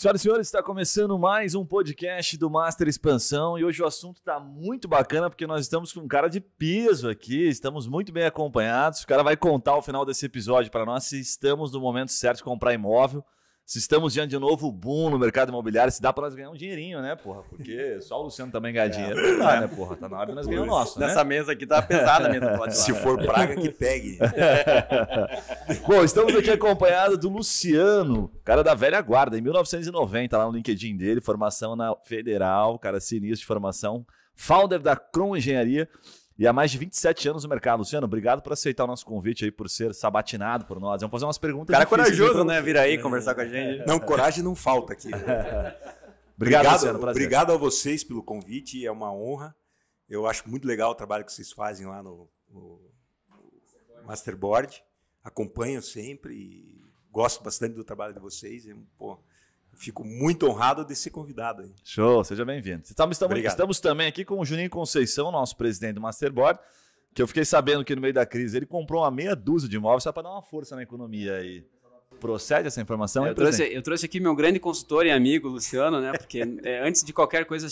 Senhoras e senhores, está começando mais um podcast do Master Expansão e hoje o assunto está muito bacana porque nós estamos com um cara de peso aqui, estamos muito bem acompanhados. O cara vai contar ao final desse episódio para nós se estamos no momento certo de comprar imóvel, se estamos diante de um novo boom no mercado imobiliário, se dá para nós ganhar um dinheirinho, né, porra? Porque só o Luciano também ganha dinheiro, não dá, né, porra? Tá na hora de nós ganhar o nosso, né? Nessa mesa aqui tá pesada mesmo. Se for praga, que pegue. Bom, estamos aqui acompanhados do Luciano, cara da velha guarda, em 1990, lá no LinkedIn dele, formação na Federal, cara sinistro de formação, founder da Cron Engenharia e há mais de 27 anos no mercado. Luciano, obrigado por aceitar o nosso convite aí, por ser sabatinado por nós. Vamos fazer umas perguntas. Cara corajoso, né? Vir aí conversar com a gente. Não, coragem não falta aqui. Obrigado, Luciano, prazer. Obrigado a vocês pelo convite, é uma honra. Eu acho muito legal o trabalho que vocês fazem lá no Masterboard. Acompanho sempre e gosto bastante do trabalho de vocês. Fico muito honrado de ser convidado. Hein? Show, seja bem-vindo. Estamos também aqui com o Juninho Conceição, nosso presidente do Masterboard, que eu fiquei sabendo que no meio da crise ele comprou uma meia dúzia de imóveis só para dar uma força na economia aí. Procede essa informação? Eu trouxe aqui meu grande consultor e amigo, Luciano, né? Porque antes de qualquer coisa,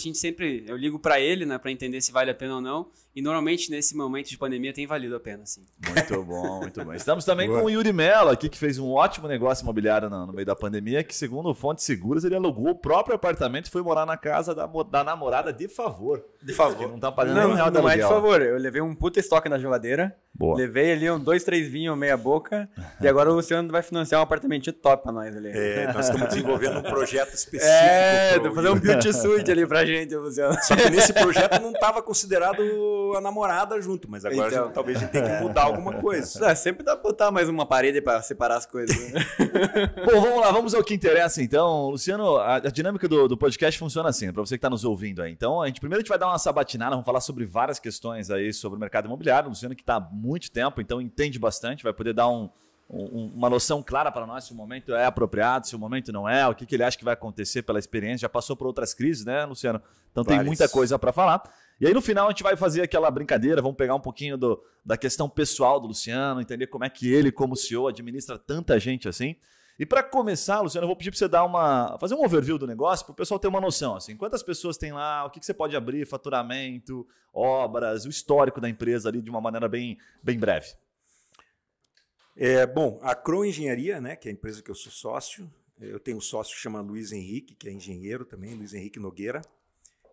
eu ligo para ele, né? Para entender se vale a pena ou não. E normalmente nesse momento de pandemia tem valido a pena, sim. Muito bom, muito bom. Estamos também com o Yuri Mello aqui, que fez um ótimo negócio imobiliário no meio da pandemia, que segundo fontes seguras, ele alugou o próprio apartamento e foi morar na casa da namorada de favor. De favor. Que não tá pagando nenhum real de aluguel. aluguel. Não é de favor. Eu levei um puta estoque na geladeira. Boa. Levei ali 2, 3 vinhos meia boca. E agora o Luciano vai financiar um apartamentinho top pra nós ali. Nós estamos desenvolvendo um projeto específico. Vou fazer um beauty suite ali pra gente, Luciano. Só que nesse projeto não estava considerado a namorada junto, mas agora então, talvez a gente tenha que mudar alguma coisa. Sempre dá pra botar mais uma parede pra separar as coisas. Bom, vamos lá, vamos ao que interessa então. Luciano, a dinâmica do podcast funciona assim, para você que está nos ouvindo aí. Então, primeiro a gente vai dar uma sabatinada, vamos falar sobre várias questões aí sobre o mercado imobiliário. O Luciano que está há muito tempo, então entende bastante, vai poder dar uma noção clara para nós se o momento é apropriado, se o momento não é, o que ele acha que vai acontecer pela experiência. Já passou por outras crises, né, Luciano? Então tem muita coisa para falar. E aí no final a gente vai fazer aquela brincadeira, vamos pegar um pouquinho da questão pessoal do Luciano, entender como é que ele, como CEO, administra tanta gente assim. E para começar, Luciano, eu vou pedir para você fazer um overview do negócio para o pessoal ter uma noção. Assim, quantas pessoas tem lá, o que você pode abrir, faturamento, obras, o histórico da empresa ali de uma maneira bem breve. Bom, a Cron Engenharia, né, que é a empresa que eu sou sócio, eu tenho um sócio que chama Luiz Henrique, que é engenheiro também, Luiz Henrique Nogueira.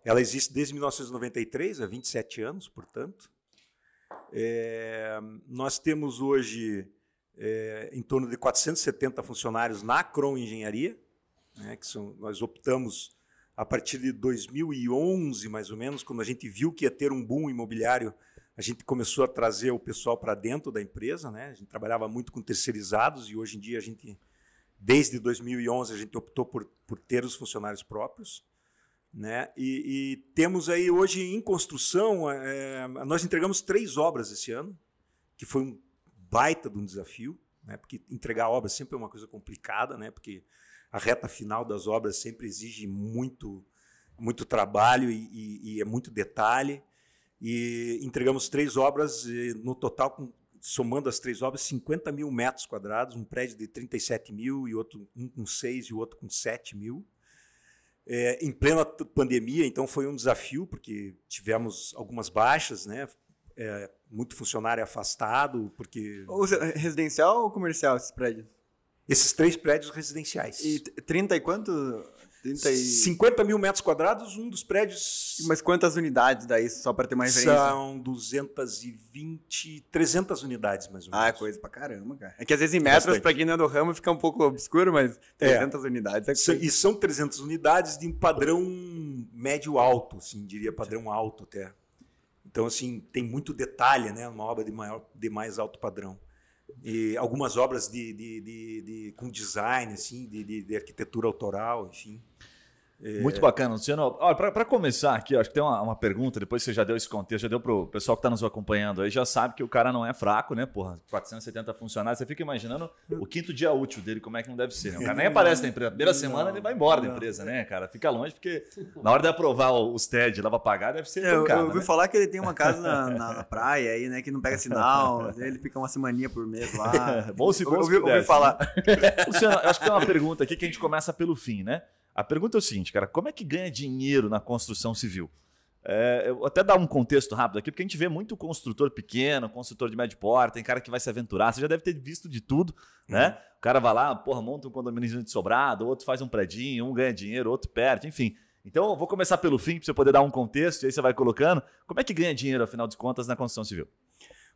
Ela existe desde 1993, há 27 anos, portanto. Nós temos hoje em torno de 470 funcionários na Cron Engenharia, né, nós optamos a partir de 2011, mais ou menos, quando a gente viu que ia ter um boom imobiliário, a gente começou a trazer o pessoal para dentro da empresa, né? A gente trabalhava muito com terceirizados e hoje em dia desde 2011, a gente optou por ter os funcionários próprios. Né? E temos aí hoje em construção, nós entregamos 3 obras esse ano, que foi um baita de um desafio, né? Porque entregar obras sempre é uma coisa complicada, né? Porque a reta final das obras sempre exige muito trabalho e é muito detalhe. E entregamos 3 obras, no total, somando as 3 obras, 50 mil metros quadrados, um prédio de 37 mil, e um com 6 e o outro com 7 mil. Em plena pandemia, então foi um desafio, porque tivemos algumas baixas, né? Muito funcionário afastado, porque... Residencial ou comercial esses prédios? Esses 3 prédios residenciais. E 30 e quanto? 50 mil metros quadrados, um dos prédios... Mas quantas unidades daí, só para ter mais referência? São 300 unidades, mais ou menos. É coisa pra caramba, cara. É que às vezes em metros, para quem não é do ramo, fica um pouco obscuro, mas 300 unidades é coisa. E são 300 unidades de um padrão médio-alto, assim, diria padrão alto até. Então, assim, tem muito detalhe, né? Uma obra de mais alto padrão. E algumas obras com design, assim, de arquitetura autoral, enfim. Muito bacana, Luciano. Para começar aqui, acho que tem uma pergunta, depois você já deu esse contexto, já deu para o pessoal que está nos acompanhando aí, já sabe que o cara não é fraco, né? Porra, 470 funcionários, você fica imaginando o 5º dia útil dele, como é que não deve ser, né? O cara nem aparece na empresa, a primeira semana ele vai embora da empresa, né, cara? Fica longe, porque na hora de aprovar os TED lá para pagar, deve ser eu ouvi falar que ele tem uma casa na praia aí, né, que não pega sinal, ele fica uma semaninha por mês lá. Bom, se ouvi falar. Luciano, acho que tem uma pergunta aqui que a gente começa pelo fim, né? A pergunta é o seguinte, cara, como é que ganha dinheiro na construção civil? Eu vou até dar um contexto rápido aqui, porque a gente vê muito construtor pequeno, construtor de médio porte, tem cara que vai se aventurar, você já deve ter visto de tudo, né? O cara vai lá, monta um condomínio de sobrado, outro faz um predinho, um ganha dinheiro, outro perde, enfim. Então, eu vou começar pelo fim, para você poder dar um contexto, e aí você vai colocando. Como é que ganha dinheiro, afinal de contas, na construção civil?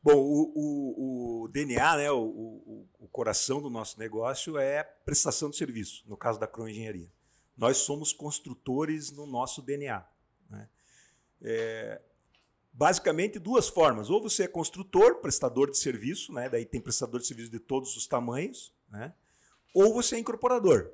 Bom, o DNA, né, o coração do nosso negócio é prestação de serviço, no caso da Crow Engenharia. Nós somos construtores no nosso DNA, né? Basicamente, duas formas. Ou você é construtor, prestador de serviço, né? Daí tem prestador de serviço de todos os tamanhos, né? Ou você é incorporador,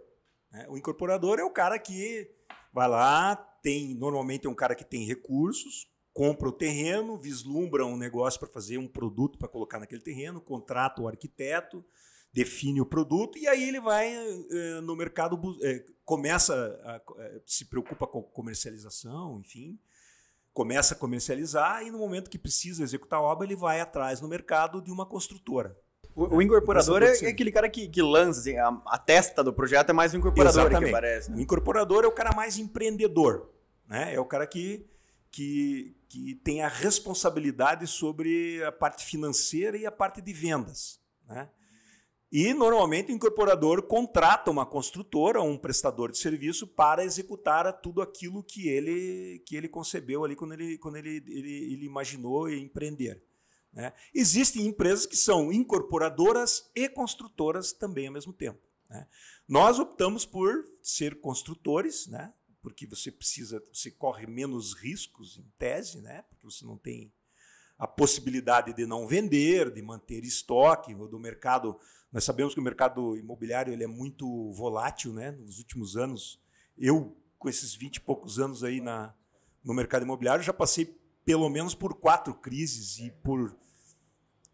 né? O incorporador é o cara que vai lá, normalmente é um cara que tem recursos, compra o terreno, vislumbra um negócio para fazer um produto para colocar naquele terreno, contrata o arquiteto, define o produto e aí ele vai no mercado, se preocupa com comercialização, enfim, começa a comercializar e no momento que precisa executar a obra, ele vai atrás no mercado de uma construtora. O incorporador é aquele cara que lança, assim, a testa do projeto é mais o incorporador. Exatamente. Que aparece. Né? O incorporador é o cara mais empreendedor, né? É o cara que tem a responsabilidade sobre a parte financeira e a parte de vendas, né? E, normalmente, o incorporador contrata uma construtora, um prestador de serviço para executar tudo aquilo que ele concebeu ali quando ele imaginou empreender, né? Existem empresas que são incorporadoras e construtoras também ao mesmo tempo, né? Nós optamos por ser construtores, né? Porque você corre menos riscos, em tese, né? Porque você não tem a possibilidade de não vender, de manter estoque do mercado. Nós sabemos que o mercado imobiliário ele é muito volátil, né? Nos últimos anos, eu, com esses 20 e poucos anos aí no mercado imobiliário, já passei pelo menos por 4 crises e por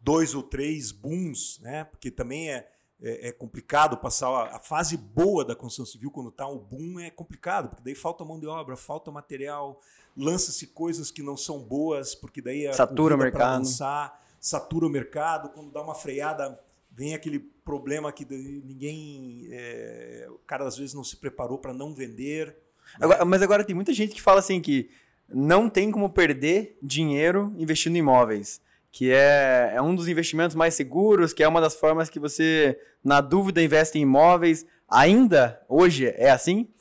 2 ou 3 booms, né? Porque também é complicado passar a fase boa da construção civil, quando está o boom, é complicado, porque daí falta mão de obra, falta material, lança-se coisas que não são boas, porque daí satura o mercado. Satura o mercado, quando dá uma freada, vem aquele problema que ninguém... o cara às vezes não se preparou para não vender. Mas agora tem muita gente que fala assim que não tem como perder dinheiro investindo em imóveis, que é um dos investimentos mais seguros, que é uma das formas que você, na dúvida, investe em imóveis. Ainda, hoje, é assim?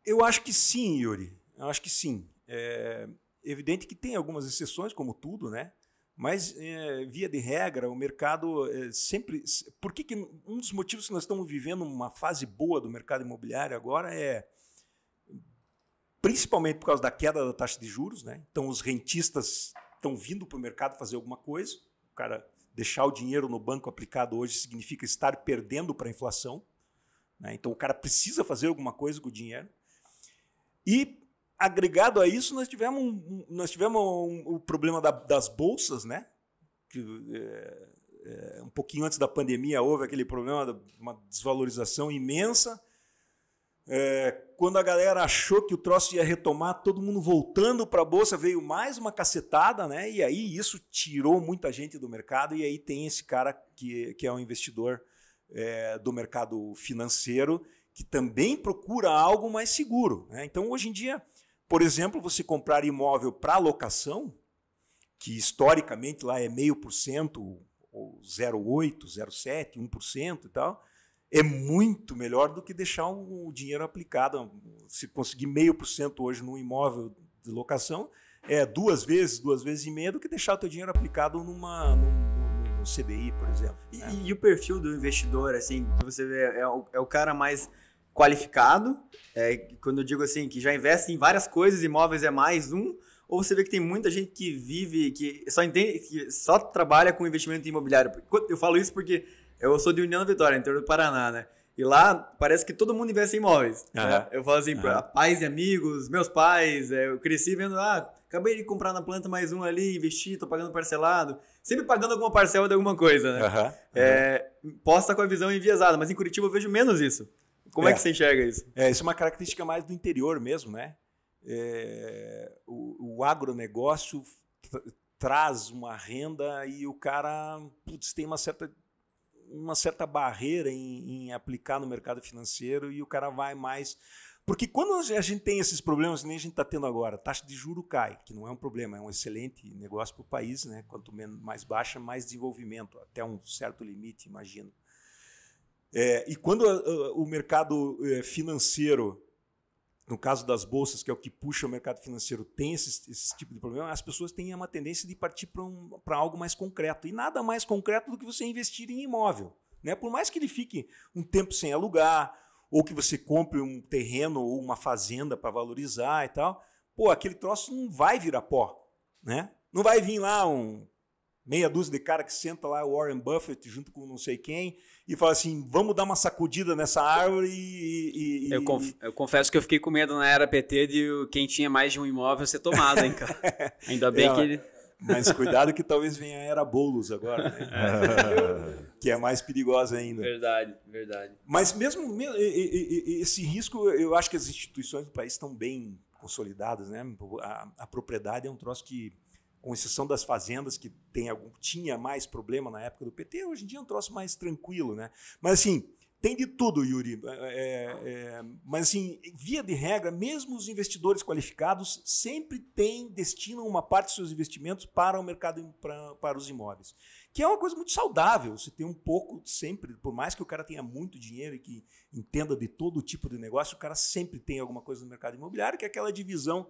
Eu acho que sim, Yuri. Eu acho que sim. É evidente que tem algumas exceções, como tudo, né? Mas, via de regra, o mercado sempre... Por que um dos motivos que nós estamos vivendo uma fase boa do mercado imobiliário agora é principalmente por causa da queda da taxa de juros, né? Então, os rentistas estão vindo para o mercado fazer alguma coisa. O cara deixar o dinheiro no banco aplicado hoje significa estar perdendo para a inflação, né? Então, o cara precisa fazer alguma coisa com o dinheiro. E, agregado a isso, nós tivemos o problema das bolsas, né? Que, um pouquinho antes da pandemia houve aquele problema de uma desvalorização imensa. Quando a galera achou que o troço ia retomar, todo mundo voltando para a bolsa, veio mais uma cacetada, né? E aí isso tirou muita gente do mercado, e aí tem esse cara que é um investidor do mercado financeiro, que também procura algo mais seguro, né? Então, hoje em dia, por exemplo, você comprar imóvel para locação, que historicamente lá é 0,5%, ou 0,8%, 0,7%, 1% e tal, é muito melhor do que deixar o dinheiro aplicado. Se conseguir 0,5% hoje num imóvel de locação, é 2 vezes e meia do que deixar o teu dinheiro aplicado no CDI, por exemplo. E o perfil do investidor, assim, você vê, é o cara mais qualificado, quando eu digo assim, que já investe em várias coisas, imóveis é mais um, ou você vê que tem muita gente que vive, que só trabalha com investimento imobiliário? Eu falo isso porque eu sou de União da Vitória, interior do Paraná, né? E lá parece que todo mundo investe em imóveis. Né? Eu falo assim, pais e amigos, meus pais, eu cresci vendo, acabei de comprar na planta mais um ali, investi, tô pagando parcelado. Sempre pagando alguma parcela de alguma coisa, né? Posso estar com a visão enviesada, mas em Curitiba eu vejo menos isso. Como é que você enxerga isso? Isso é uma característica mais do interior mesmo, né? O agronegócio traz uma renda e o cara tem uma certa barreira em aplicar no mercado financeiro, e o cara vai mais Porque quando a gente tem esses problemas, nem a gente está tendo agora, a taxa de juro cai, que não é um problema, é um excelente negócio para o país, né? Quanto mais baixa, mais desenvolvimento, até um certo limite, imagino. E quando o mercado financeiro, no caso das bolsas, que é o que puxa o mercado financeiro, tem esse tipo de problema, as pessoas têm uma tendência de partir para algo mais concreto. E nada mais concreto do que você investir em imóvel, né? Por mais que ele fique um tempo sem alugar, ou que você compre um terreno ou uma fazenda para valorizar e tal, aquele troço não vai virar pó, né? Não vai vir lá meia dúzia de cara que senta lá, o Warren Buffett, junto com não sei quem, e fala assim, vamos dar uma sacudida nessa árvore Eu confesso que eu fiquei com medo na era PT de quem tinha mais de um imóvel ser tomado, hein, cara? Ainda bem que ele... Mas cuidado que talvez venha a era Boulos agora, né? Que é mais perigosa ainda. Verdade, verdade. Mas mesmo esse risco, eu acho que as instituições do país estão bem consolidadas, né? A propriedade é um troço que, com exceção das fazendas, que tinha mais problema na época do PT, hoje em dia é um troço mais tranquilo, né? Mas assim, tem de tudo, Yuri. Mas assim, via de regra, mesmo os investidores qualificados sempre destinam uma parte dos seus investimentos para o mercado, para os imóveis. Que é uma coisa muito saudável, você tem um pouco sempre, por mais que o cara tenha muito dinheiro e que entenda de todo tipo de negócio, o cara sempre tem alguma coisa no mercado imobiliário, que é aquela divisão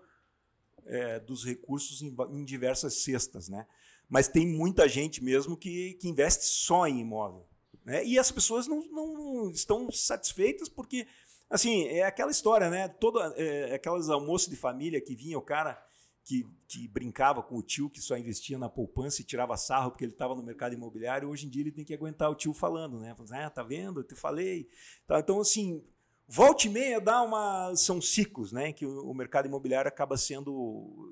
dos recursos em diversas cestas, né? Mas tem muita gente mesmo que investe só em imóvel, né? E as pessoas não estão satisfeitas porque, assim, é aquela história, né? Aquelas almoços de família que vinha o cara que brincava com o tio que só investia na poupança e tirava sarro porque ele estava no mercado imobiliário. Hoje em dia ele tem que aguentar o tio falando, né? Tá vendo? Eu te falei. Então, assim, volta e meia são ciclos, né? Que o mercado imobiliário acaba sendo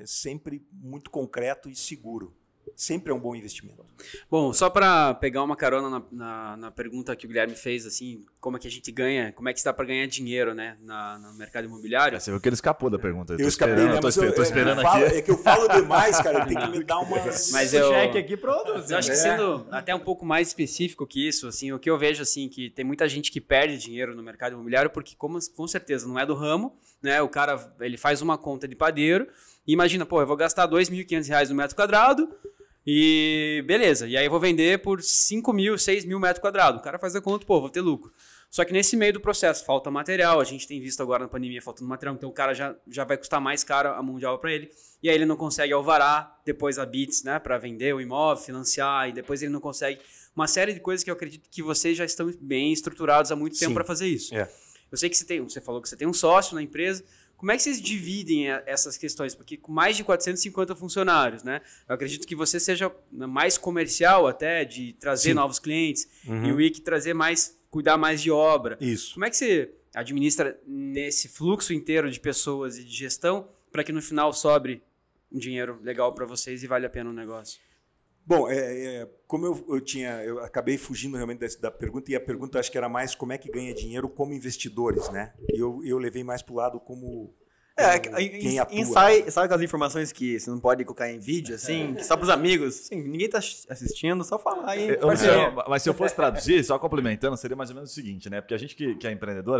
sempre muito concreto e seguro. Sempre é um bom investimento. Bom, só para pegar uma carona na pergunta que o Guilherme fez, assim, como é que a gente ganha, como é que está para ganhar dinheiro, né, no mercado imobiliário? Você viu que ele escapou da pergunta. Eu escapei, né? Tô esperando aqui. É que eu falo demais, cara, tem que me dar umas... Mas cheque aqui pronto. Eu acho que sendo até um pouco mais específico que isso, assim, o que eu vejo, assim, que tem muita gente que perde dinheiro no mercado imobiliário porque, com certeza, não é do ramo, né, o cara, ele faz uma conta de padeiro e imagina, eu vou gastar R$2.500 no metro quadrado, e beleza, e aí eu vou vender por 5 mil, 6 mil metros quadrados. O cara faz a conta, vou ter lucro. Só que nesse meio do processo falta material, a gente tem visto agora na pandemia faltando material, então o cara já vai custar mais caro a mão de obra para ele, e aí ele não consegue alvará, depois a BITS, né, para vender o imóvel, financiar, e depois ele não consegue uma série de coisas que eu acredito que vocês já estão bem estruturados há muito tempo para fazer isso. Eu sei que você falou que você tem um sócio na empresa. Como é que vocês dividem essas questões? Porque com mais de 450 funcionários, né? Eu acredito que você seja mais comercial até, de trazer novos clientes, e o IC cuidar mais de obra. Isso. Como é que você administra nesse fluxo inteiro de pessoas e de gestão para que no final sobre um dinheiro legal para vocês e vale a pena o negócio? Bom, como eu acabei fugindo realmente da pergunta, e a pergunta acho que era mais como é que ganha dinheiro como investidores, né? Eu levei mais para o lado como quem atua. Sabe aquelas informações que você não pode colocar em vídeo, assim, só para os amigos? Assim, ninguém tá assistindo, só falar aí. Mas se eu fosse traduzir, só complementando, seria mais ou menos o seguinte, né? Porque a gente que é empreendedor,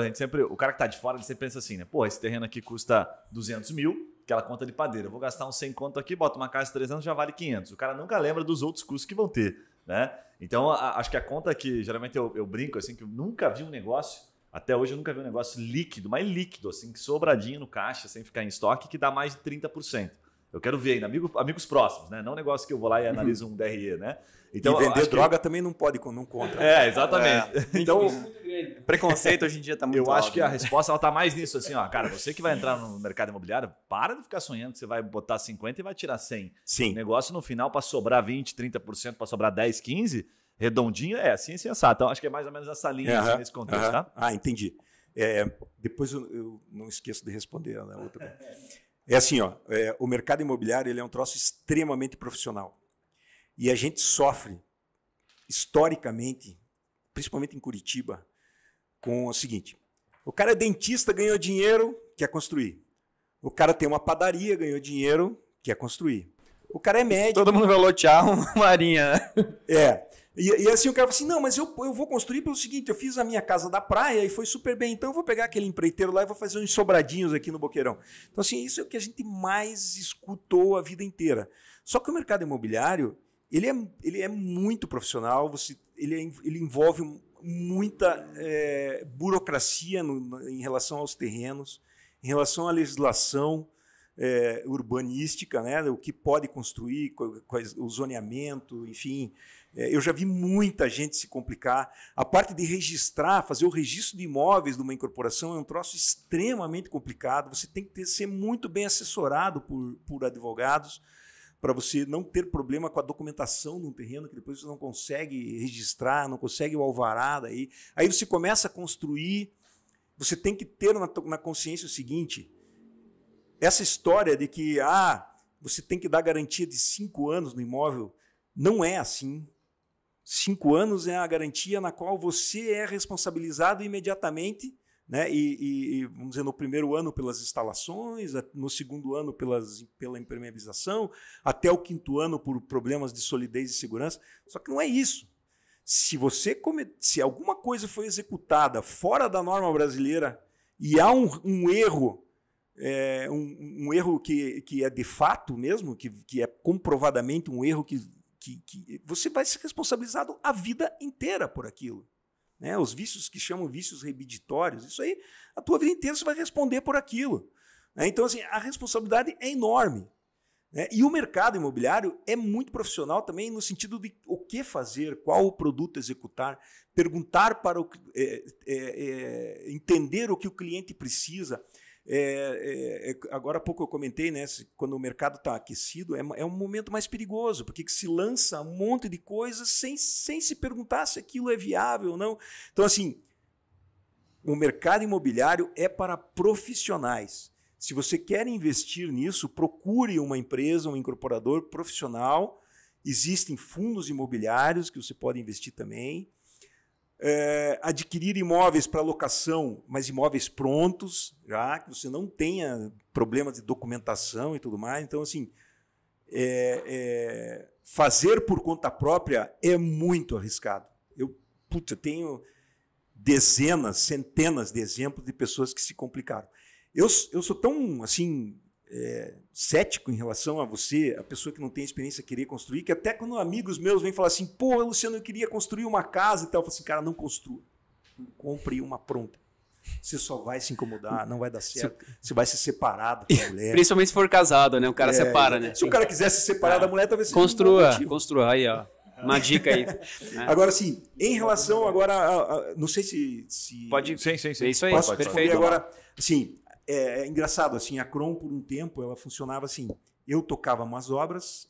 o cara que tá de fora, ele sempre pensa assim, né? Esse terreno aqui custa 200 mil, aquela conta de padeiro. Eu vou gastar uns 100 conto aqui, boto uma casa de 300, já vale 500. O cara nunca lembra dos outros custos que vão ter, né? Então, acho que a conta que geralmente eu brinco, assim, que eu nunca vi um negócio, até hoje eu nunca vi um negócio líquido, mas líquido, assim, que sobradinho no caixa, sem ficar em estoque, que dá mais de 30%. Eu quero ver ainda, amigos próximos, né? Não um negócio que eu vou lá e analiso um DRE, né? Então, e vender droga também não pode, não conta. Exatamente. Então, preconceito hoje em dia está muito alto. Eu acho que a resposta está mais nisso, assim, cara, você que vai entrar no mercado imobiliário, para de ficar sonhando que você vai botar 50 e vai tirar 100. Sim. O negócio no final, para sobrar 20, 30%, para sobrar 10, 15, redondinho, assim sensato. Então, acho que é mais ou menos essa linha assim, nesse contexto, tá? Entendi. Depois eu não esqueço de responder a outra. É assim, o mercado imobiliário ele é um troço extremamente profissional. E a gente sofre, historicamente, principalmente em Curitiba, com o seguinte. O cara é dentista, ganhou dinheiro, quer construir. O cara tem uma padaria, ganhou dinheiro, quer construir. O cara é médico. Todo mundo vai lotear uma marinha. E assim o cara fala assim, não, mas eu vou construir pelo seguinte, eu fiz a minha casa da praia e foi super bem, então eu vou pegar aquele empreiteiro lá e vou fazer uns sobradinhos aqui no Boqueirão. Então assim, isso é o que a gente mais escutou a vida inteira. Só que o mercado imobiliário, ele é muito profissional, ele envolve muita burocracia em relação aos terrenos, em relação à legislação urbanística, né, o que pode construir, o zoneamento, enfim. Eu já vi muita gente se complicar. A parte de registrar, fazer o registro de imóveis de uma incorporação é um troço extremamente complicado. Você tem que ser muito bem assessorado por advogados para você não ter problema com a documentação de um terreno que depois você não consegue registrar, não consegue o alvará daí. Aí você começa a construir. Você tem que ter na consciência o seguinte, essa história de que você tem que dar garantia de 5 anos no imóvel, não é assim. 5 anos é a garantia na qual você é responsabilizado imediatamente, né? E vamos dizer, no primeiro ano pelas instalações, no segundo ano pela impermeabilização, até o 5º ano por problemas de solidez e segurança. Só que não é isso. Se alguma coisa foi executada fora da norma brasileira e há um erro, um erro que é de fato mesmo, que é comprovadamente um erro que você vai ser responsabilizado a vida inteira por aquilo. Né? Os vícios que chamam vícios remeditórios, isso aí, a tua vida inteira você vai responder por aquilo. Né? Então, assim, a responsabilidade é enorme. Né? E o mercado imobiliário é muito profissional também no sentido de o que fazer, qual o produto executar, perguntar para entender o que o cliente precisa. Agora há pouco eu comentei, né, quando o mercado está aquecido, é um momento mais perigoso, porque se lança um monte de coisas sem se perguntar se aquilo é viável ou não. Então, assim, o mercado imobiliário é para profissionais. Se você quer investir nisso, procure uma empresa, um incorporador profissional. Existem fundos imobiliários que você pode investir também. Adquirir imóveis para locação, mas imóveis prontos, já que você não tenha problemas de documentação e tudo mais. Então, assim, fazer por conta própria é muito arriscado. Eu tenho dezenas, centenas de exemplos de pessoas que se complicaram. Eu sou tão, assim, cético em relação a você, a pessoa que não tem experiência querer construir, que até quando amigos meus vêm falar assim, pô, Luciano, eu queria construir uma casa e tal, eu falo assim, cara, não construa. Compre uma pronta. Você só vai se incomodar, não vai dar certo. Você vai se separar da mulher. Principalmente se for casado, né? O cara separa, né? Se o cara quiser se separar da mulher, talvez seja Construa. Aí, ó. Uma dica aí. Agora, assim, em relação agora, não sei se... Pode... Sim. É isso aí, posso perfeito. Agora, assim, é engraçado, assim, a Cron, por um tempo, ela funcionava assim. Eu tocava algumas obras,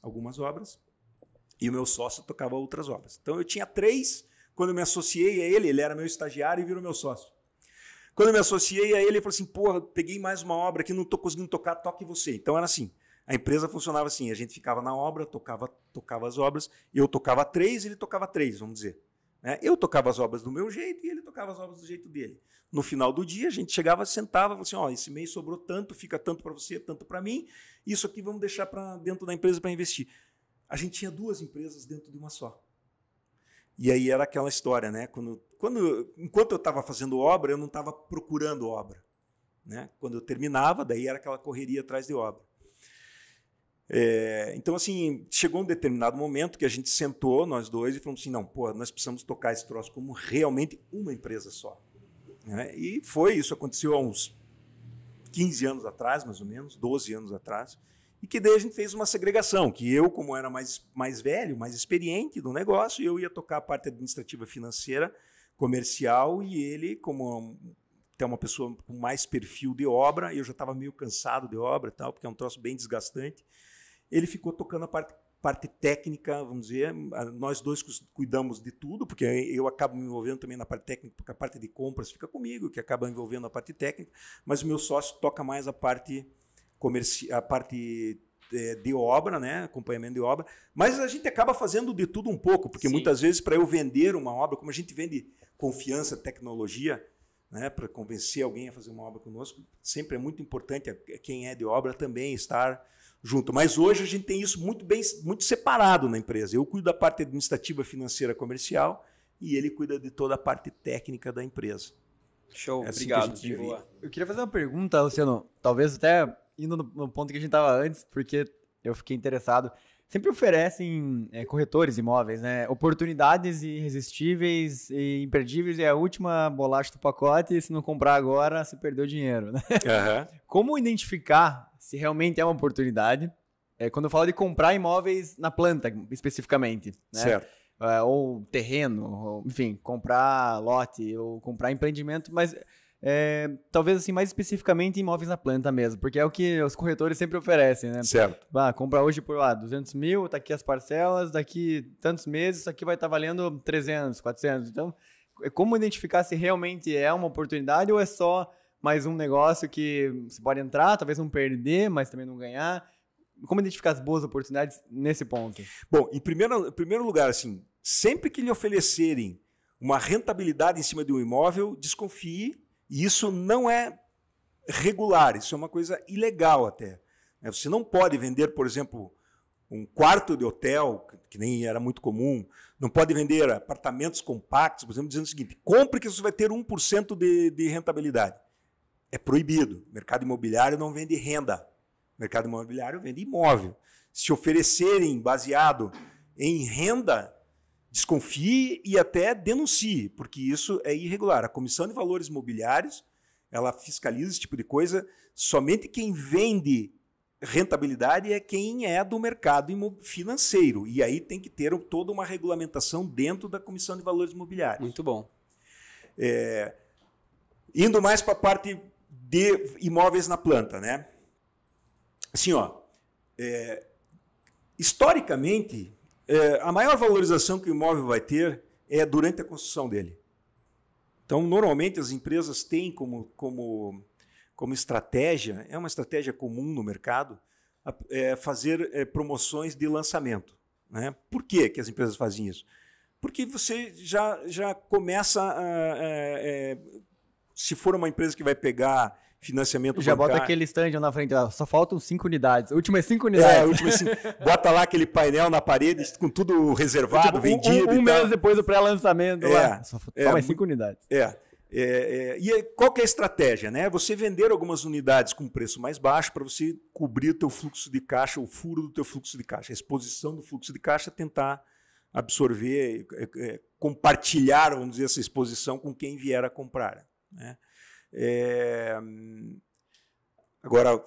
e o meu sócio tocava outras obras. Então, eu tinha 3, quando eu me associei a ele era meu estagiário e virou meu sócio. Quando eu me associei a ele, ele falou assim, porra, peguei mais uma obra aqui, não estou conseguindo tocar, toque você. Então, era assim, a empresa funcionava assim, a gente ficava na obra, tocava as obras, eu tocava 3, ele tocava 3, vamos dizer. Eu tocava as obras do meu jeito e ele tocava as obras do jeito dele. No final do dia, a gente chegava, sentava, falava assim, ó, esse mês sobrou tanto, fica tanto para você, tanto para mim, isso aqui vamos deixar dentro da empresa para investir. A gente tinha 2 empresas dentro de uma só. E aí era aquela história, né? Enquanto eu estava fazendo obra, eu não estava procurando obra. Né? Quando eu terminava, daí era aquela correria atrás de obra. Então, assim, chegou um determinado momento que a gente sentou, nós dois, e falamos assim, não, pô, nós precisamos tocar esse troço como realmente uma empresa só. E isso aconteceu há uns 15 anos atrás, mais ou menos, 12 anos atrás, e que daí a gente fez uma segregação, que eu, como era mais velho, mais experiente do negócio, eu ia tocar a parte administrativa financeira, comercial, e ele, como até uma pessoa com mais perfil de obra, eu já estava meio cansado de obra, tal, porque é um troço bem desgastante, ele ficou tocando a parte técnica, vamos dizer, nós dois cuidamos de tudo, porque eu acabo me envolvendo também na parte técnica, porque a parte de compras fica comigo, que acaba envolvendo a parte técnica, mas o meu sócio toca mais a parte comercial, a parte de obra, né, acompanhamento de obra, mas a gente acaba fazendo de tudo um pouco, porque muitas vezes para eu vender uma obra, como a gente vende confiança, tecnologia, né, para convencer alguém a fazer uma obra conosco, sempre é muito importante quem é de obra também estar junto. Mas hoje a gente tem isso muito separado na empresa. Eu cuido da parte administrativa, financeira, comercial e ele cuida de toda a parte técnica da empresa. Show, assim obrigado. Boa. Eu queria fazer uma pergunta, Luciano, talvez até indo no ponto que a gente estava antes, porque eu fiquei interessado. Sempre oferecem corretores de imóveis, né? Oportunidades irresistíveis e imperdíveis, é a última bolacha do pacote, e se não comprar agora, você perdeu dinheiro, né? Uhum. Como identificar se realmente é uma oportunidade? Quando eu falo de comprar imóveis na planta, especificamente, né? Certo. Ou terreno, ou, enfim, comprar lote, ou comprar empreendimento, mas talvez assim, mais especificamente imóveis na planta mesmo, porque é o que os corretores sempre oferecem, né? Certo. Compra hoje por 200 mil, tá aqui as parcelas, daqui tantos meses, isso aqui vai estar valendo 300, 400. Então, como identificar se realmente é uma oportunidade ou é só mais um negócio que você pode entrar, talvez não perder, mas também não ganhar? Como identificar as boas oportunidades nesse ponto? Bom, em primeiro lugar, assim, sempre que lhe oferecerem uma rentabilidade em cima de um imóvel, desconfie. E isso não é regular, isso é uma coisa ilegal até. Você não pode vender, por exemplo, um quarto de hotel, que nem era muito comum, não pode vender apartamentos compactos, por exemplo, dizendo o seguinte: compre que você vai ter 1% de rentabilidade. É proibido. O mercado imobiliário não vende renda. O mercado imobiliário vende imóvel. Se oferecerem baseado em renda, desconfie e até denuncie, porque isso é irregular. A Comissão de Valores Imobiliários, ela fiscaliza esse tipo de coisa. Somente quem vende rentabilidade é quem é do mercado financeiro. E aí tem que ter toda uma regulamentação dentro da Comissão de Valores Imobiliários. Muito bom. Indo mais para a parte de imóveis na planta, né? Assim, historicamente, a maior valorização que o imóvel vai ter é durante a construção dele. Então, normalmente, as empresas têm como estratégia, é uma estratégia comum no mercado, fazer promoções de lançamento. Né? Por que as empresas fazem isso? Porque você já começa se for uma empresa que vai pegar financiamento já bancário, bota aquele stand na frente, só faltam 5 unidades. Últimas 5 unidades. Bota lá aquele painel na parede com tudo reservado, vendido. Um mês depois do pré-lançamento. Só mais 5 unidades. E qual que é a estratégia? Né? Você vender algumas unidades com preço mais baixo para você cobrir o teu fluxo de caixa, o furo do teu fluxo de caixa, a exposição do fluxo de caixa, tentar absorver, compartilhar, vamos dizer, essa exposição com quem vier a comprar. Né? Agora,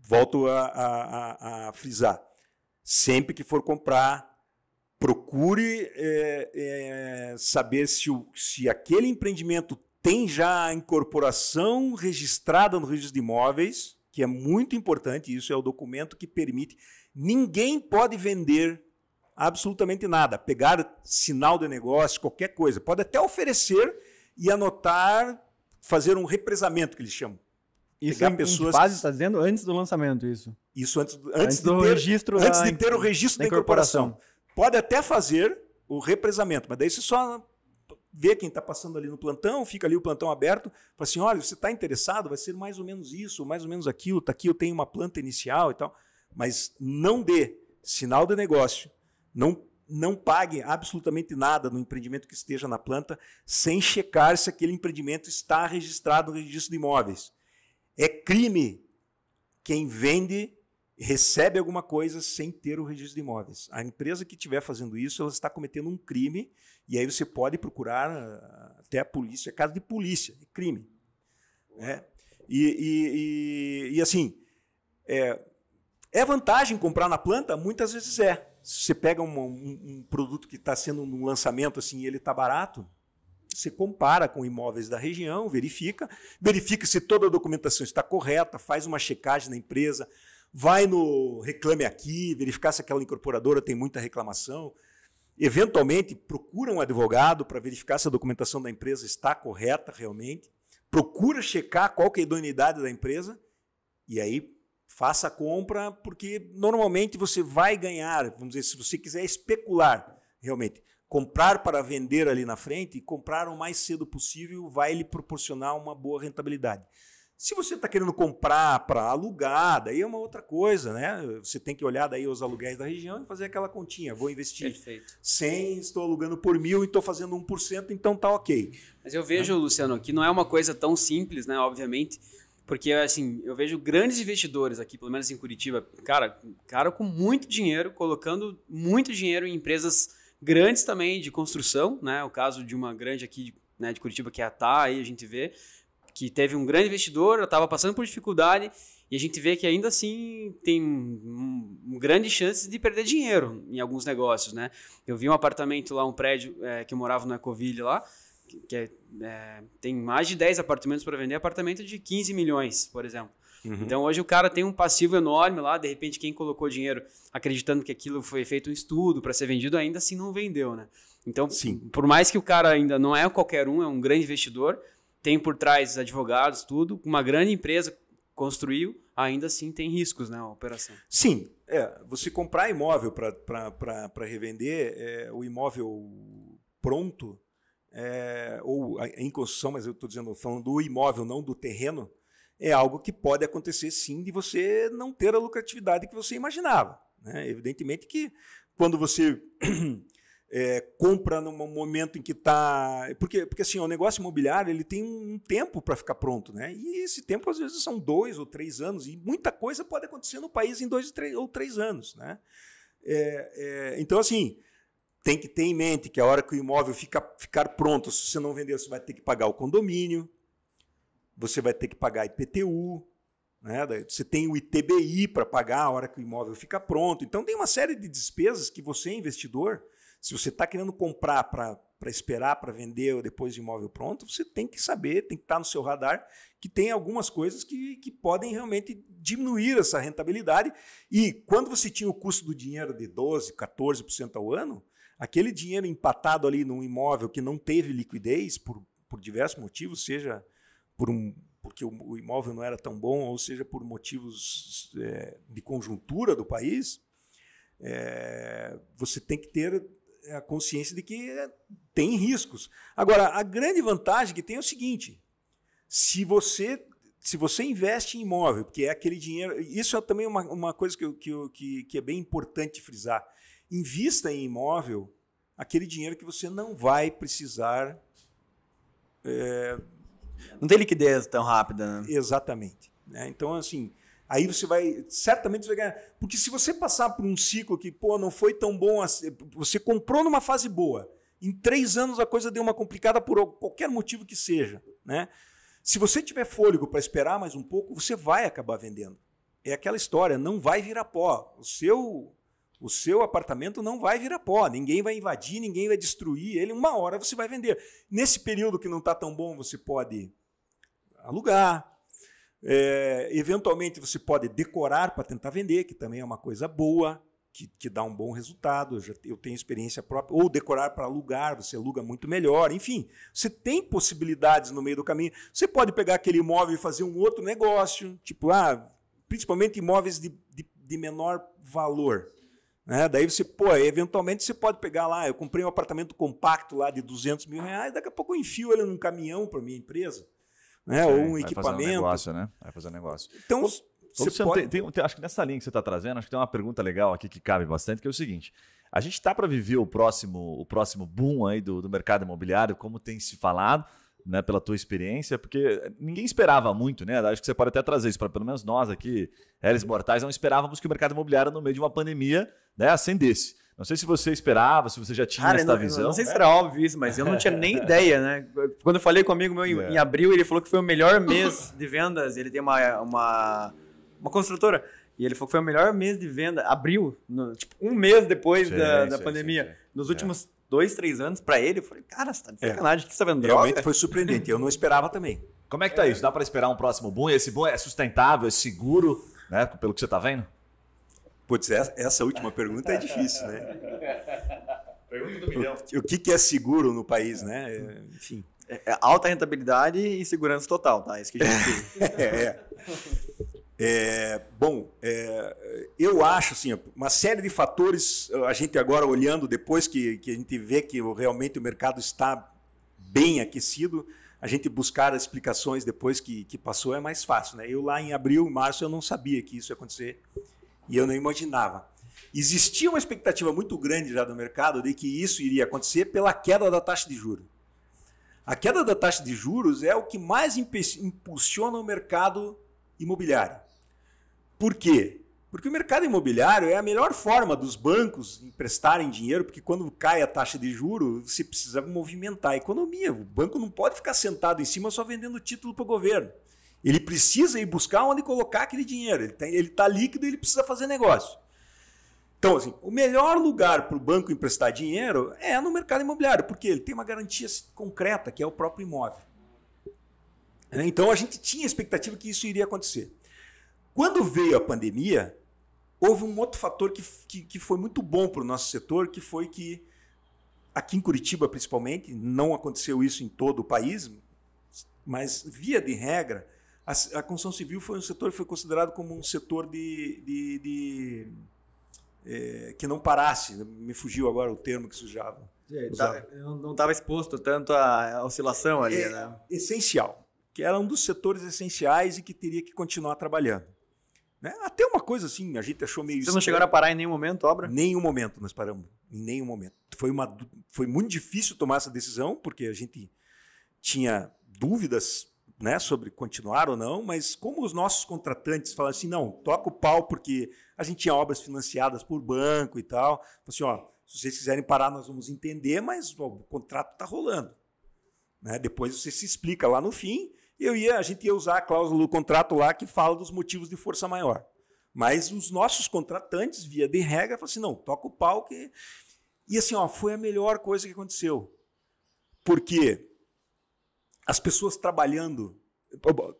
volto a frisar. Sempre que for comprar, procure saber se aquele empreendimento tem já a incorporação registrada no registro de imóveis, que é muito importante, isso é o documento que permite. Ninguém pode vender absolutamente nada, pegar sinal de negócio, qualquer coisa. Pode até oferecer e anotar, fazer um represamento, que eles chamam. Isso em que fase está dizendo? Antes do lançamento, isso? Isso antes de ter o registro da incorporação. Pode até fazer o represamento, mas daí você só vê quem está passando ali no plantão, fica ali o plantão aberto, fala assim, olha, você está interessado? Vai ser mais ou menos isso, mais ou menos aquilo, está aqui, eu tenho uma planta inicial e tal, mas não dê sinal de negócio, não pague absolutamente nada no empreendimento que esteja na planta sem checar se aquele empreendimento está registrado no registro de imóveis. É crime quem vende, recebe alguma coisa sem ter o registro de imóveis. A empresa que estiver fazendo isso, ela está cometendo um crime e aí você pode procurar até a polícia, é caso de polícia, é crime. E assim, é vantagem comprar na planta? Muitas vezes é. Se você pega um produto que está sendo um lançamento assim, e ele está barato, você compara com imóveis da região, verifica se toda a documentação está correta, faz uma checagem na empresa, vai no Reclame Aqui, verificar se aquela incorporadora tem muita reclamação. Eventualmente, procura um advogado para verificar se a documentação da empresa está correta realmente. Procura checar qual que é a idoneidade da empresa e aí faça a compra, porque normalmente você vai ganhar, vamos dizer, se você quiser especular realmente, comprar para vender ali na frente e comprar o mais cedo possível vai lhe proporcionar uma boa rentabilidade. Se você está querendo comprar para alugar, daí é uma outra coisa, né? Você tem que olhar daí os aluguéis da região e fazer aquela continha. Vou investir 100, estou alugando por 1.000 e estou fazendo 1%, então tá ok. Mas eu vejo, Luciano, que não é uma coisa tão simples, né? Obviamente, porque assim, eu vejo grandes investidores aqui, pelo menos em Curitiba, cara com muito dinheiro, colocando muito dinheiro em empresas grandes também de construção, né? O caso de uma grande aqui, né, de Curitiba, que é a TA, aí a gente vê que teve um grande investidor, estava passando por dificuldade, e a gente vê que ainda assim tem grandes chances de perder dinheiro em alguns negócios, né? Eu vi um apartamento lá, um prédio que eu morava no Ecoville lá, que tem mais de 10 apartamentos para vender, apartamento de 15 milhões, por exemplo. Uhum. Então hoje o cara tem um passivo enorme lá, de repente quem colocou dinheiro acreditando que aquilo foi feito um estudo para ser vendido, ainda assim não vendeu, né? Então, sim, por mais que o cara ainda não é qualquer um, é um grande investidor, tem por trás advogados, tudo, uma grande empresa construiu, ainda assim tem riscos, né, a operação. Sim, você comprar imóvel para revender, o imóvel pronto, ou em construção, mas eu estou falando do imóvel, não do terreno, é algo que pode acontecer sim de você não ter a lucratividade que você imaginava, né? Evidentemente que quando você compra num momento em que está... Porque assim, o negócio imobiliário ele tem um tempo para ficar pronto, né? E esse tempo às vezes são 2 ou 3 anos, e muita coisa pode acontecer no país em 2 ou 3 anos, né? Então assim, tem que ter em mente que a hora que o imóvel ficar pronto, se você não vender, você vai ter que pagar o condomínio, você vai ter que pagar IPTU, né? Você tem o ITBI para pagar a hora que o imóvel fica pronto. Então tem uma série de despesas que você, investidor, se você está querendo comprar para esperar para vender depois de imóvel pronto, você tem que saber, tem que estar no seu radar que tem algumas coisas que podem realmente diminuir essa rentabilidade. E quando você tinha o custo do dinheiro de 12%, 14% ao ano, aquele dinheiro empatado ali num imóvel que não teve liquidez por diversos motivos, seja porque o imóvel não era tão bom, ou seja por motivos de conjuntura do país, você tem que ter a consciência de que tem riscos. Agora, a grande vantagem que tem é o seguinte: se você investe em imóvel, porque é aquele dinheiro... Isso é também uma coisa que é bem importante frisar. Invista em imóvel aquele dinheiro que você não vai precisar... Não tem liquidez tão rápida, né? Exatamente. Então, assim... Aí certamente você vai ganhar. Porque se você passar por um ciclo que, não foi tão bom, você comprou numa fase boa, em 3 anos a coisa deu uma complicada por qualquer motivo que seja, né? Se você tiver fôlego para esperar mais um pouco, você vai acabar vendendo. É aquela história, não vai virar pó. O seu apartamento não vai virar pó, ninguém vai invadir, ninguém vai destruir ele, uma hora você vai vender. Nesse período que não está tão bom, você pode alugar. Eventualmente você pode decorar para tentar vender, que também é uma coisa boa, que dá um bom resultado. Eu tenho experiência própria. Ou decorar para alugar, você aluga muito melhor. Enfim, você tem possibilidades no meio do caminho. Você pode pegar aquele imóvel e fazer um outro negócio, tipo, principalmente imóveis de menor valor, né? Daí você, eventualmente você pode pegar lá, eu comprei um apartamento compacto lá de R$200 mil, daqui a pouco eu enfio ele num caminhão para minha empresa. Né? Ou um equipamento. Vai fazer um negócio, né? Vai fazer um negócio. Então, você pode... acho que nessa linha que você está trazendo, acho que tem uma pergunta legal aqui que cabe bastante, que é o seguinte: a gente está para viver o próximo boom aí do mercado imobiliário, como tem se falado, né, pela tua experiência, porque ninguém esperava muito, né? Acho que você pode até trazer isso para pelo menos nós aqui, réis mortais, não esperávamos que o mercado imobiliário, no meio de uma pandemia, né, ascendesse. Não sei se você esperava, se você já tinha essa visão. Não sei se era óbvio isso, mas eu não tinha nem ideia, né? Quando eu falei com um amigo meu em abril, ele falou que foi o melhor mês de vendas. Ele tem uma construtora. E ele falou que foi o melhor mês de venda. Abril, tipo, um mês depois da pandemia. Sim. Nos últimos 2, 3 anos, para ele, eu falei, cara, você tá de sacanagem, o que você tá vendo? Realmente foi surpreendente. Eu não esperava também. Como é que tá isso? Dá para esperar um próximo boom? Esse boom é sustentável, é seguro, né? Pelo que você tá vendo? Putz, essa última pergunta é difícil, né? Pergunta do milhão. O que é seguro no país, né? Enfim. Alta rentabilidade e segurança total, tá? Isso que a gente Bom, eu acho assim, uma série de fatores, a gente agora olhando depois que a gente vê que realmente o mercado está bem aquecido, a gente buscar explicações depois que passou é mais fácil, né? Eu lá em abril, março, eu não sabia que isso ia acontecer e eu não imaginava. Existia uma expectativa muito grande já do mercado de que isso iria acontecer pela queda da taxa de juros. A queda da taxa de juros é o que mais impulsiona o mercado imobiliário. Por quê? Porque o mercado imobiliário é a melhor forma dos bancos emprestarem dinheiro, porque quando cai a taxa de juros, você precisa movimentar a economia. O banco não pode ficar sentado em cima só vendendo título para o governo. Ele precisa ir buscar onde colocar aquele dinheiro. Ele está líquido e ele precisa fazer negócio. Então, assim, o melhor lugar para o banco emprestar dinheiro é no mercado imobiliário, porque ele tem uma garantia concreta, que é o próprio imóvel. Então, a gente tinha a expectativa que isso iria acontecer. Quando veio a pandemia, houve um outro fator que foi muito bom para o nosso setor, que foi que, aqui em Curitiba principalmente, não aconteceu isso em todo o país, mas, via de regra, a construção civil foi um setor que foi considerado como um setor que não parasse. Me fugiu agora o termo que se usava. Não estava exposto tanto à oscilação ali, né? Essencial, que era um dos setores essenciais e que teria que continuar trabalhando. Né? Até uma coisa assim, a gente achou meio... Vocês não chegaram a parar em nenhum momento, obra? Nenhum momento nós paramos, em nenhum momento. Foi muito difícil tomar essa decisão, porque a gente tinha dúvidas, né, sobre continuar ou não, mas como os nossos contratantes falaram assim, não, toca o pau porque a gente tinha obras financiadas por banco e tal, assim, ó, se vocês quiserem parar nós vamos entender, mas ó, o contrato está rolando. Né? Depois você se explica lá no fim, e a gente ia usar a cláusula do contrato lá que fala dos motivos de força maior. Mas os nossos contratantes, via de regra, falaram assim, não, toca o pau que... E assim, ó, foi a melhor coisa que aconteceu. Porque as pessoas trabalhando...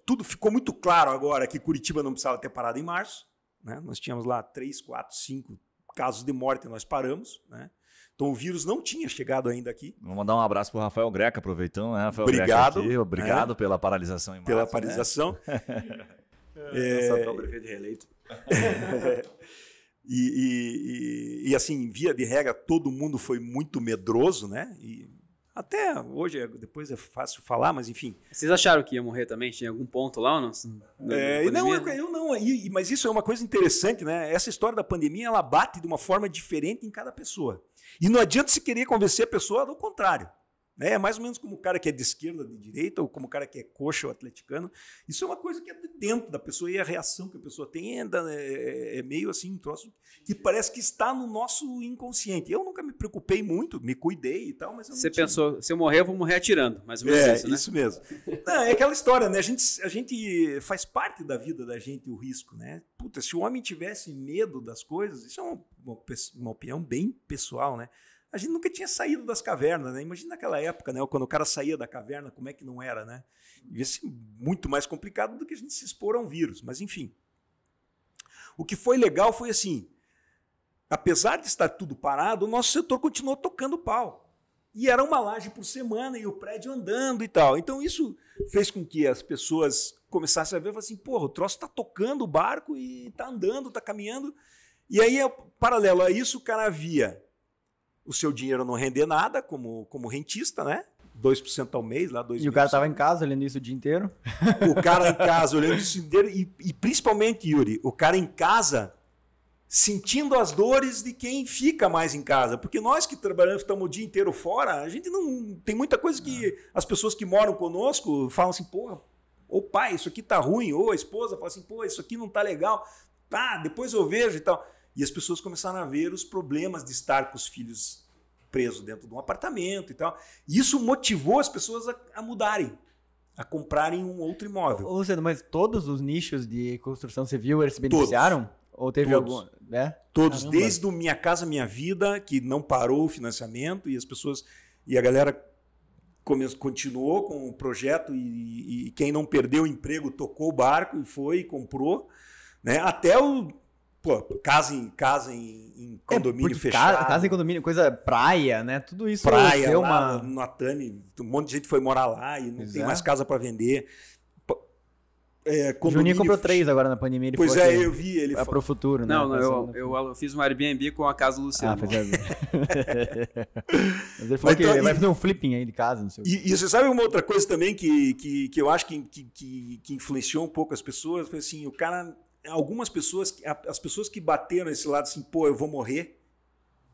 Tudo ficou muito claro agora que Curitiba não precisava ter parado em março. Né? Nós tínhamos lá 3, 4, 5 casos de morte e nós paramos. Né? Então o vírus não tinha chegado ainda aqui. Vou mandar um abraço para o Rafael Greca, aproveitando, né? Rafael obrigado. Greca aqui, obrigado pela paralisação em março. Pela paralisação. Nosso atual prefeito reeleito. E assim, via de regra, todo mundo foi muito medroso, né? E até hoje, depois é fácil falar, mas enfim. Vocês acharam que ia morrer também? Tinha algum ponto lá ou não? Eu não, mas isso é uma coisa interessante, né? Essa história da pandemia, ela bate de uma forma diferente em cada pessoa. E não adianta se querer convencer a pessoa do contrário. É mais ou menos como o cara que é de esquerda, de direita, ou como o cara que é coxa ou atleticano. Isso é uma coisa que é dentro da pessoa e a reação que a pessoa tem é meio assim, um troço que parece que está no nosso inconsciente. Eu nunca me preocupei muito, me cuidei e tal, mas eu não Você pensou, se eu morrer, eu vou morrer atirando, mais ou menos isso, né? Isso mesmo. Não, é aquela história, né? A gente faz parte da vida da gente o risco, né? Puta, se o homem tivesse medo das coisas, isso é uma opinião bem pessoal, né? A gente nunca tinha saído das cavernas, né? Imagina naquela época, né? Quando o cara saía da caverna, como é que não era, né? Devia ser muito mais complicado do que a gente se expor a um vírus, mas enfim. O que foi legal foi assim, apesar de estar tudo parado, o nosso setor continuou tocando pau. E era uma laje por semana e o prédio andando e tal. Então isso fez com que as pessoas começassem a ver, assim, porra, o troço está tocando o barco e está andando, está caminhando. E aí, paralelo a isso, o cara via o seu dinheiro não render nada como rentista, né? 2% ao mês, lá 2%. E o cara estava em casa olhando isso o dia inteiro? O cara em casa olhando isso o dia inteiro e principalmente, Yuri, o cara em casa sentindo as dores de quem fica mais em casa. Porque nós que trabalhamos, estamos o dia inteiro fora, a gente não... Tem muita coisa que as pessoas que moram conosco falam assim, porra, ô pai, isso aqui tá ruim. Ou a esposa fala assim, pô, isso aqui não tá legal. Tá, depois eu vejo e tal. E as pessoas começaram a ver os problemas de estar com os filhos presos dentro de um apartamento e tal. E isso motivou as pessoas a mudarem, a comprarem um outro imóvel. Ô, Luciano, mas todos os nichos de construção civil, eles se beneficiaram? Ou teve algum... Né? Todos, Caramba. desde o Minha Casa Minha Vida, que não parou o financiamento, e as pessoas... E a galera continuou com o projeto, e quem não perdeu o emprego tocou o barco e foi e comprou. Né? Até o... Pô, casa em condomínio fechado. Casa em condomínio, coisa praia, né? Tudo isso. Praia, lá no Atani, um monte de gente foi morar lá e não tem mais casa para vender. Juninho comprou 3 agora na pandemia. Ele Pois falou eu vi. Ele é pro futuro, né? Não, eu fiz um Airbnb com a casa do Luciano. Mas ele falou que vai fazer um flipping aí de casa, não sei o quê. E você sabe uma outra coisa também que eu acho que influenciou um pouco as pessoas? Foi assim, algumas pessoas, as pessoas que bateram esse lado assim, pô, eu vou morrer,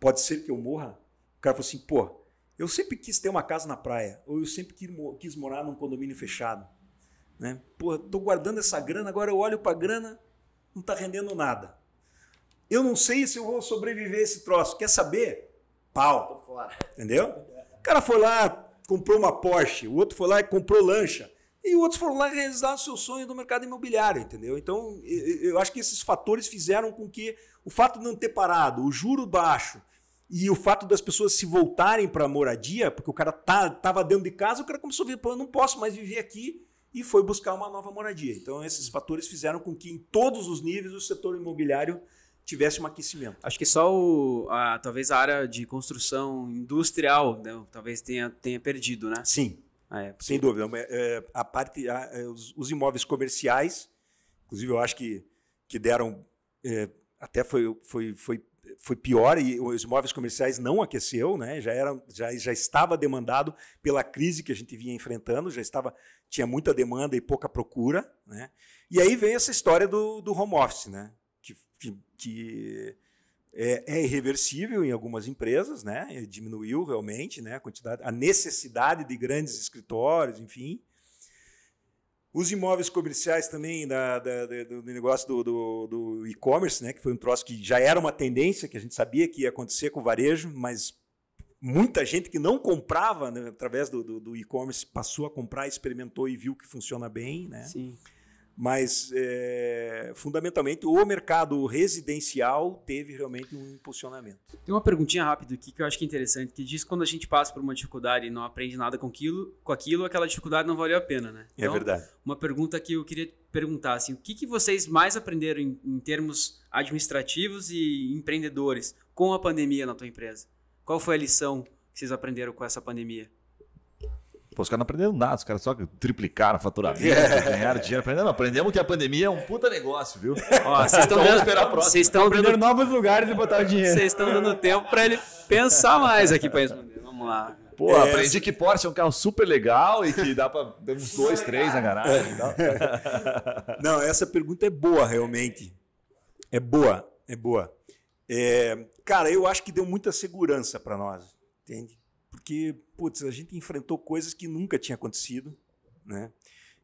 pode ser que eu morra. O cara falou assim, pô, eu sempre quis ter uma casa na praia, ou eu sempre quis morar num condomínio fechado. Né? Pô, tô guardando essa grana, agora eu olho pra grana, não tá rendendo nada. Eu não sei se eu vou sobreviver a esse troço. Quer saber? Pau. Tô fora. Entendeu? O cara foi lá, comprou uma Porsche, o outro foi lá e comprou lancha, e outros foram lá realizar o seu sonho do mercado imobiliário, entendeu? Então, eu acho que esses fatores fizeram com que o fato de não ter parado, o juro baixo, e o fato das pessoas se voltarem para a moradia, porque o cara tava dentro de casa, o cara começou a ver, pô, eu não posso mais viver aqui, e foi buscar uma nova moradia. Então, esses fatores fizeram com que, em todos os níveis, o setor imobiliário tivesse um aquecimento. Acho que só talvez a área de construção industrial, né, talvez tenha perdido, né? Sim, sem dúvida. Os imóveis comerciais, inclusive eu acho que deram, até foi pior, e os imóveis comerciais não aqueceu, né? Já estava demandado pela crise que a gente vinha enfrentando, tinha muita demanda e pouca procura, né? E aí vem essa história do home office, né? Que é irreversível em algumas empresas, né? Diminuiu realmente, né? A necessidade de grandes escritórios, enfim. Os imóveis comerciais também do negócio do e-commerce, né? Que foi um troço que já era uma tendência, que a gente sabia que ia acontecer com o varejo, mas muita gente que não comprava, né, através do e-commerce passou a comprar, experimentou e viu que funciona bem, né? Sim. Mas, fundamentalmente, o mercado residencial teve realmente um impulsionamento. Tem uma perguntinha rápida aqui que eu acho que é interessante, que diz que quando a gente passa por uma dificuldade e não aprende nada com aquilo, aquela dificuldade não valeu a pena, né? Então, é verdade. Uma pergunta que eu queria perguntar, assim, o que vocês mais aprenderam em termos administrativos e empreendedores com a pandemia na tua empresa? Qual foi a lição que vocês aprenderam com essa pandemia? Pô, os caras não aprenderam nada, os caras só triplicaram a faturamento, ganharam dinheiro. Aprendemos que a pandemia é um puta negócio, viu? Ó, vocês estão Aprender novos lugares e botar o dinheiro. Vocês estão dando tempo para ele pensar mais aqui para responder. Vamos lá. Pô, aprendi que Porsche é um carro super legal e que dá para ter uns 2, 3 na garagem e tal. Não, essa pergunta é boa, realmente. É boa. Cara, eu acho que deu muita segurança para nós, entende? Porque, putz, a gente enfrentou coisas que nunca tinha acontecido, né?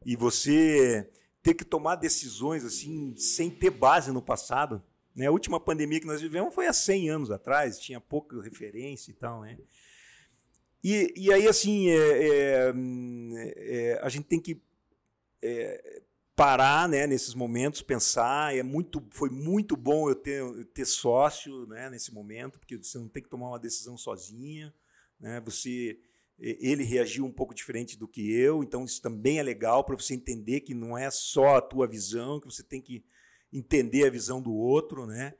E você ter que tomar decisões assim, sem ter base no passado, né? A última pandemia que nós vivemos foi há 100 anos atrás, tinha pouca referência e tal, né? E aí, assim, a gente tem que parar, né, nesses momentos, pensar. Foi muito bom eu ter sócio, né, nesse momento, porque você não tem que tomar uma decisão sozinho. Né? Ele reagiu um pouco diferente do que eu, então isso também é legal para você entender que não é só a tua visão, que você tem que entender a visão do outro, né?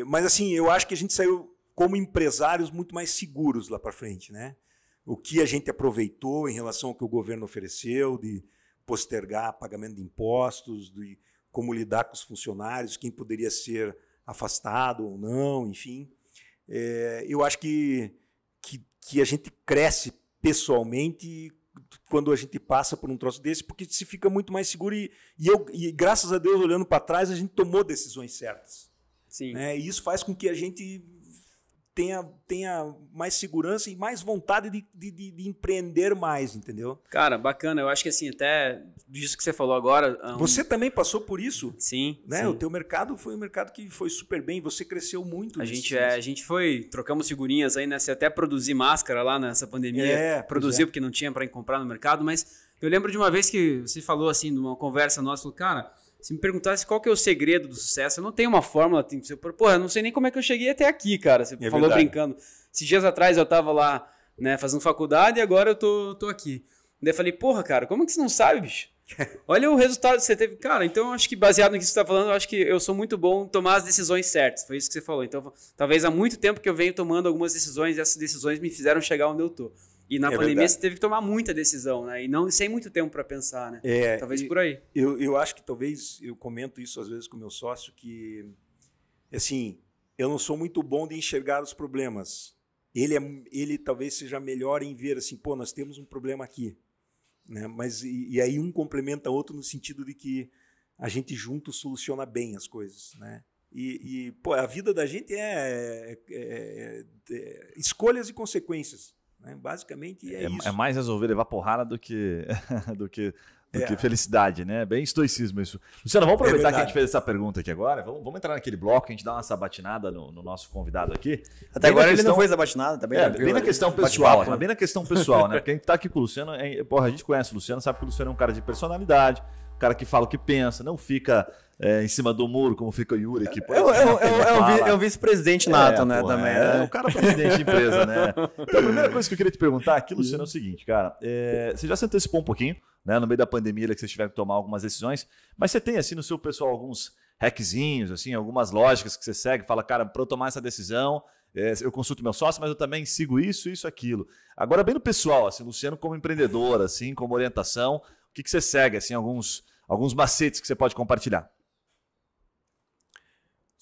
Mas assim, eu acho que a gente saiu como empresários muito mais seguros lá para frente, né? O que a gente aproveitou em relação ao que o governo ofereceu, de postergar pagamento de impostos, de como lidar com os funcionários, quem poderia ser afastado ou não, enfim. Eu acho que a gente cresce pessoalmente quando a gente passa por um troço desse, porque se fica muito mais seguro e graças a Deus, olhando para trás, a gente tomou decisões certas. Sim. Né? E isso faz com que a gente tenha mais segurança e mais vontade de empreender mais, entendeu? Cara, bacana. Eu acho que assim, até disso que você falou agora... Você também passou por isso? Sim. Né? Sim. O teu mercado foi um mercado que foi super bem, você cresceu muito. A gente trocamos figurinhas aí, né? Você até produzir máscara lá nessa pandemia. Produziu porque não tinha para comprar no mercado, mas eu lembro de uma vez que você falou assim, numa conversa nossa, falou, cara... Se me perguntasse qual que é o segredo do sucesso, eu não tenho uma fórmula. Porra, eu não sei nem como é que eu cheguei até aqui, cara. Você falou verdade. Brincando. Esses dias atrás eu tava lá, né, fazendo faculdade e agora eu tô aqui. Daí eu falei, porra, cara, como é que você não sabe, bicho? Olha o resultado que você teve. Cara, então eu acho que baseado no que você tá falando, eu acho que eu sou muito bom em tomar as decisões certas. Foi isso que você falou. Então, talvez há muito tempo que eu venho tomando algumas decisões e essas decisões me fizeram chegar onde eu tô. E na pandemia verdade. você teve que tomar muita decisão, né? E não sem muito tempo para pensar, né? Talvez por aí. Eu acho que talvez, eu comento isso às vezes com o meu sócio, que, assim, eu não sou muito bom de enxergar os problemas. Ele talvez seja melhor em ver, assim, pô, nós temos um problema aqui. Né? Mas, e aí um complementa o outro no sentido de que a gente junto soluciona bem as coisas, né? Pô, a vida da gente é escolhas e consequências, né? Basicamente é isso. É mais resolver levar porrada do que felicidade, né? Bem estoicismo isso. Luciano, vamos aproveitar que a gente fez essa pergunta aqui agora. Vamos entrar naquele bloco, a gente dá uma sabatinada no nosso convidado aqui. Até agora ele não foi sabatinado, tá bem tranquilo. Bem na questão pessoal, né? Bem na questão pessoal, né? Porque a gente tá aqui com o Luciano, porra, a gente conhece o Luciano, sabe que o Luciano é um cara de personalidade, um cara que fala o que pensa, não fica em cima do muro, como fica o Yuri aqui. É um vice-presidente nato, né? Porra, também. É um cara presidente de empresa, né? Então, a primeira coisa que eu queria te perguntar aqui, Luciano, é o seguinte, cara. Você já se antecipou um pouquinho, né? No meio da pandemia, que vocês tiveram que tomar algumas decisões, mas você tem, assim, no seu pessoal, alguns hackzinhos, assim, algumas lógicas que você segue, fala, cara, para eu tomar essa decisão, eu consulto meu sócio, mas eu também sigo isso, aquilo. Agora, bem no pessoal, assim, Luciano como empreendedor, assim, como orientação, o que você segue, assim, alguns macetes que você pode compartilhar?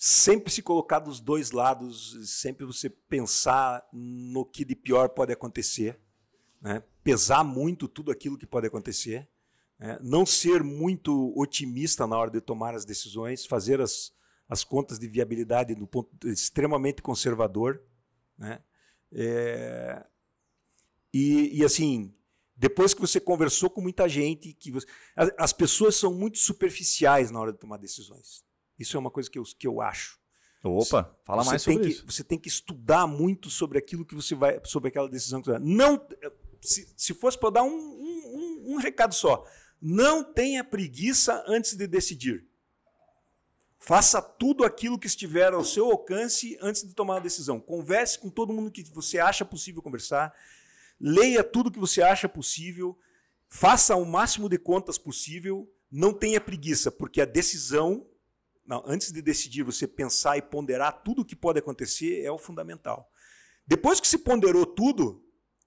Sempre se colocar dos dois lados, sempre você pensar no que de pior pode acontecer, né? Pesar muito tudo aquilo que pode acontecer, né? Não ser muito otimista na hora de tomar as decisões, fazer as contas de viabilidade no ponto extremamente conservador, né? Assim, depois que você conversou com muita gente, as pessoas são muito superficiais na hora de tomar decisões. Isso é uma coisa que eu acho. Opa, fala mais sobre isso. Você tem que estudar muito sobre aquilo que você vai, sobre aquela decisão que você vai. Não, se fosse para dar um recado só, não tenha preguiça antes de decidir. Faça tudo aquilo que estiver ao seu alcance antes de tomar a decisão. Converse com todo mundo que você acha possível conversar. Leia tudo que você acha possível. Faça o máximo de contas possível. Não tenha preguiça, porque a decisão... Não, antes de decidir, você pensar e ponderar tudo o que pode acontecer é o fundamental. Depois que se ponderou tudo,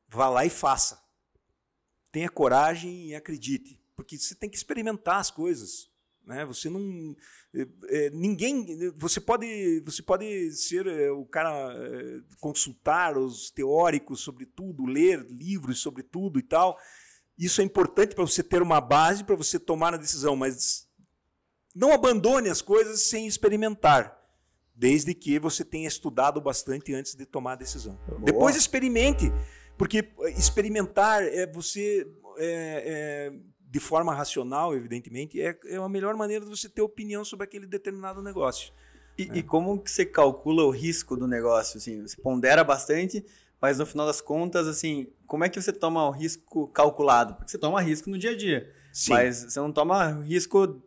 vá lá e faça. Tenha coragem e acredite, porque você tem que experimentar as coisas, né? Você não, você pode ser o cara, consultar os teóricos sobre tudo, ler livros sobre tudo e tal. Isso é importante para você ter uma base para você tomar a decisão, mas não abandone as coisas sem experimentar, desde que você tenha estudado bastante antes de tomar a decisão. Boa. Depois experimente, porque experimentar de forma racional, evidentemente, é a melhor maneira de você ter opinião sobre aquele determinado negócio. E como que você calcula o risco do negócio? Assim, você pondera bastante, mas no final das contas, assim, como é que você toma o risco calculado? Porque você toma risco no dia a dia. Sim. Mas você não toma risco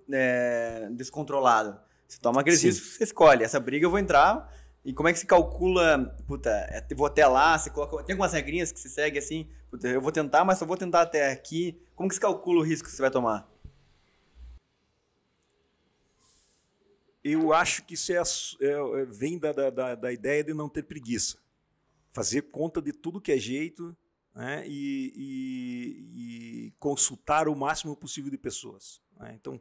descontrolado. Você toma aqueles riscos que você escolhe. Essa briga eu vou entrar. E como é que você calcula? Puta, vou até lá. Você coloca, tem algumas regrinhas que você segue assim. Puta, eu vou tentar, mas só vou tentar até aqui. Como que você calcula o risco que você vai tomar? Eu acho que isso vem da ideia de não ter preguiça. Fazer conta de tudo que é jeito, né? E consultar o máximo possível de pessoas, né? Então,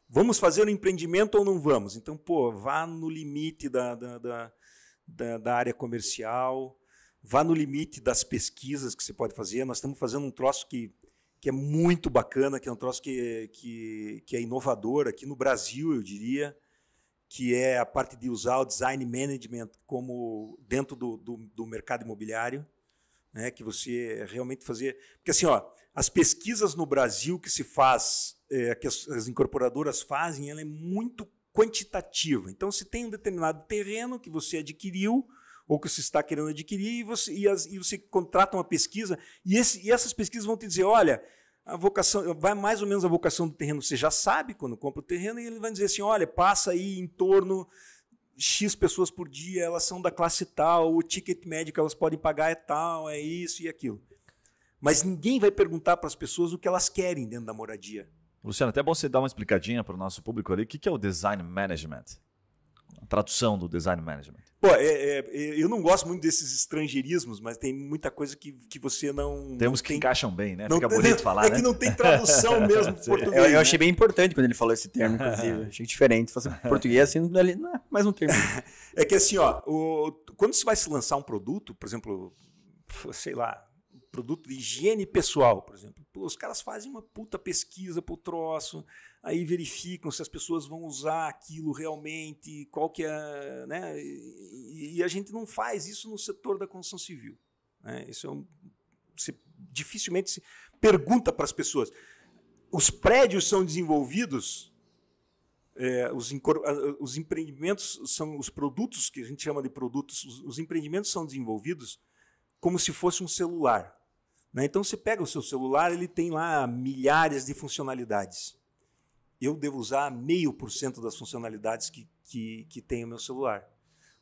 vamos fazer um empreendimento ou não vamos? Então, vá no limite da área comercial, vá no limite das pesquisas que você pode fazer. Nós estamos fazendo um troço que é muito bacana, que é um troço que é inovador aqui no Brasil, eu diria, que é a parte de usar o design management como dentro do mercado imobiliário. Né, que você realmente fazer... Porque assim, as pesquisas no Brasil que se faz, que as incorporadoras fazem, ela é muito quantitativa. Então, você tem um determinado terreno que você adquiriu ou que você está querendo adquirir e você contrata uma pesquisa e essas pesquisas vão te dizer, olha, a vocação, vai mais ou menos a vocação do terreno, você já sabe quando compra o terreno e ele vai dizer assim, olha, passa aí em torno... X pessoas por dia, elas são da classe tal, o ticket médio que elas podem pagar é tal, é isso e aquilo. Mas ninguém vai perguntar para as pessoas o que elas querem dentro da moradia. Luciano, até é bom você dar uma explicadinha para o nosso público ali. O que é o design management? a tradução do design management? Pô, eu não gosto muito desses estrangeirismos, mas tem muita coisa que você não... Temos não que encaixam bem, né? Não, Fica bonito falar, né? que não tem tradução mesmo pro português. Eu achei bem importante quando ele falou esse termo, inclusive. Achei diferente. Se fosse português, assim, não é mais um termo. É que assim, ó, quando você vai se lançar um produto, por exemplo, sei lá, produto de higiene pessoal, por exemplo, os caras fazem uma puta pesquisa pro troço, aí verificam se as pessoas vão usar aquilo realmente, qual que é, né? E a gente não faz isso no setor da construção civil, né? Isso você dificilmente se pergunta para as pessoas. Os prédios são desenvolvidos, os empreendimentos são os produtos que a gente chama de produtos, os empreendimentos são desenvolvidos como se fosse um celular, né? Então você pega o seu celular, ele tem lá milhares de funcionalidades. Eu devo usar 0,5% das funcionalidades que tem o meu celular.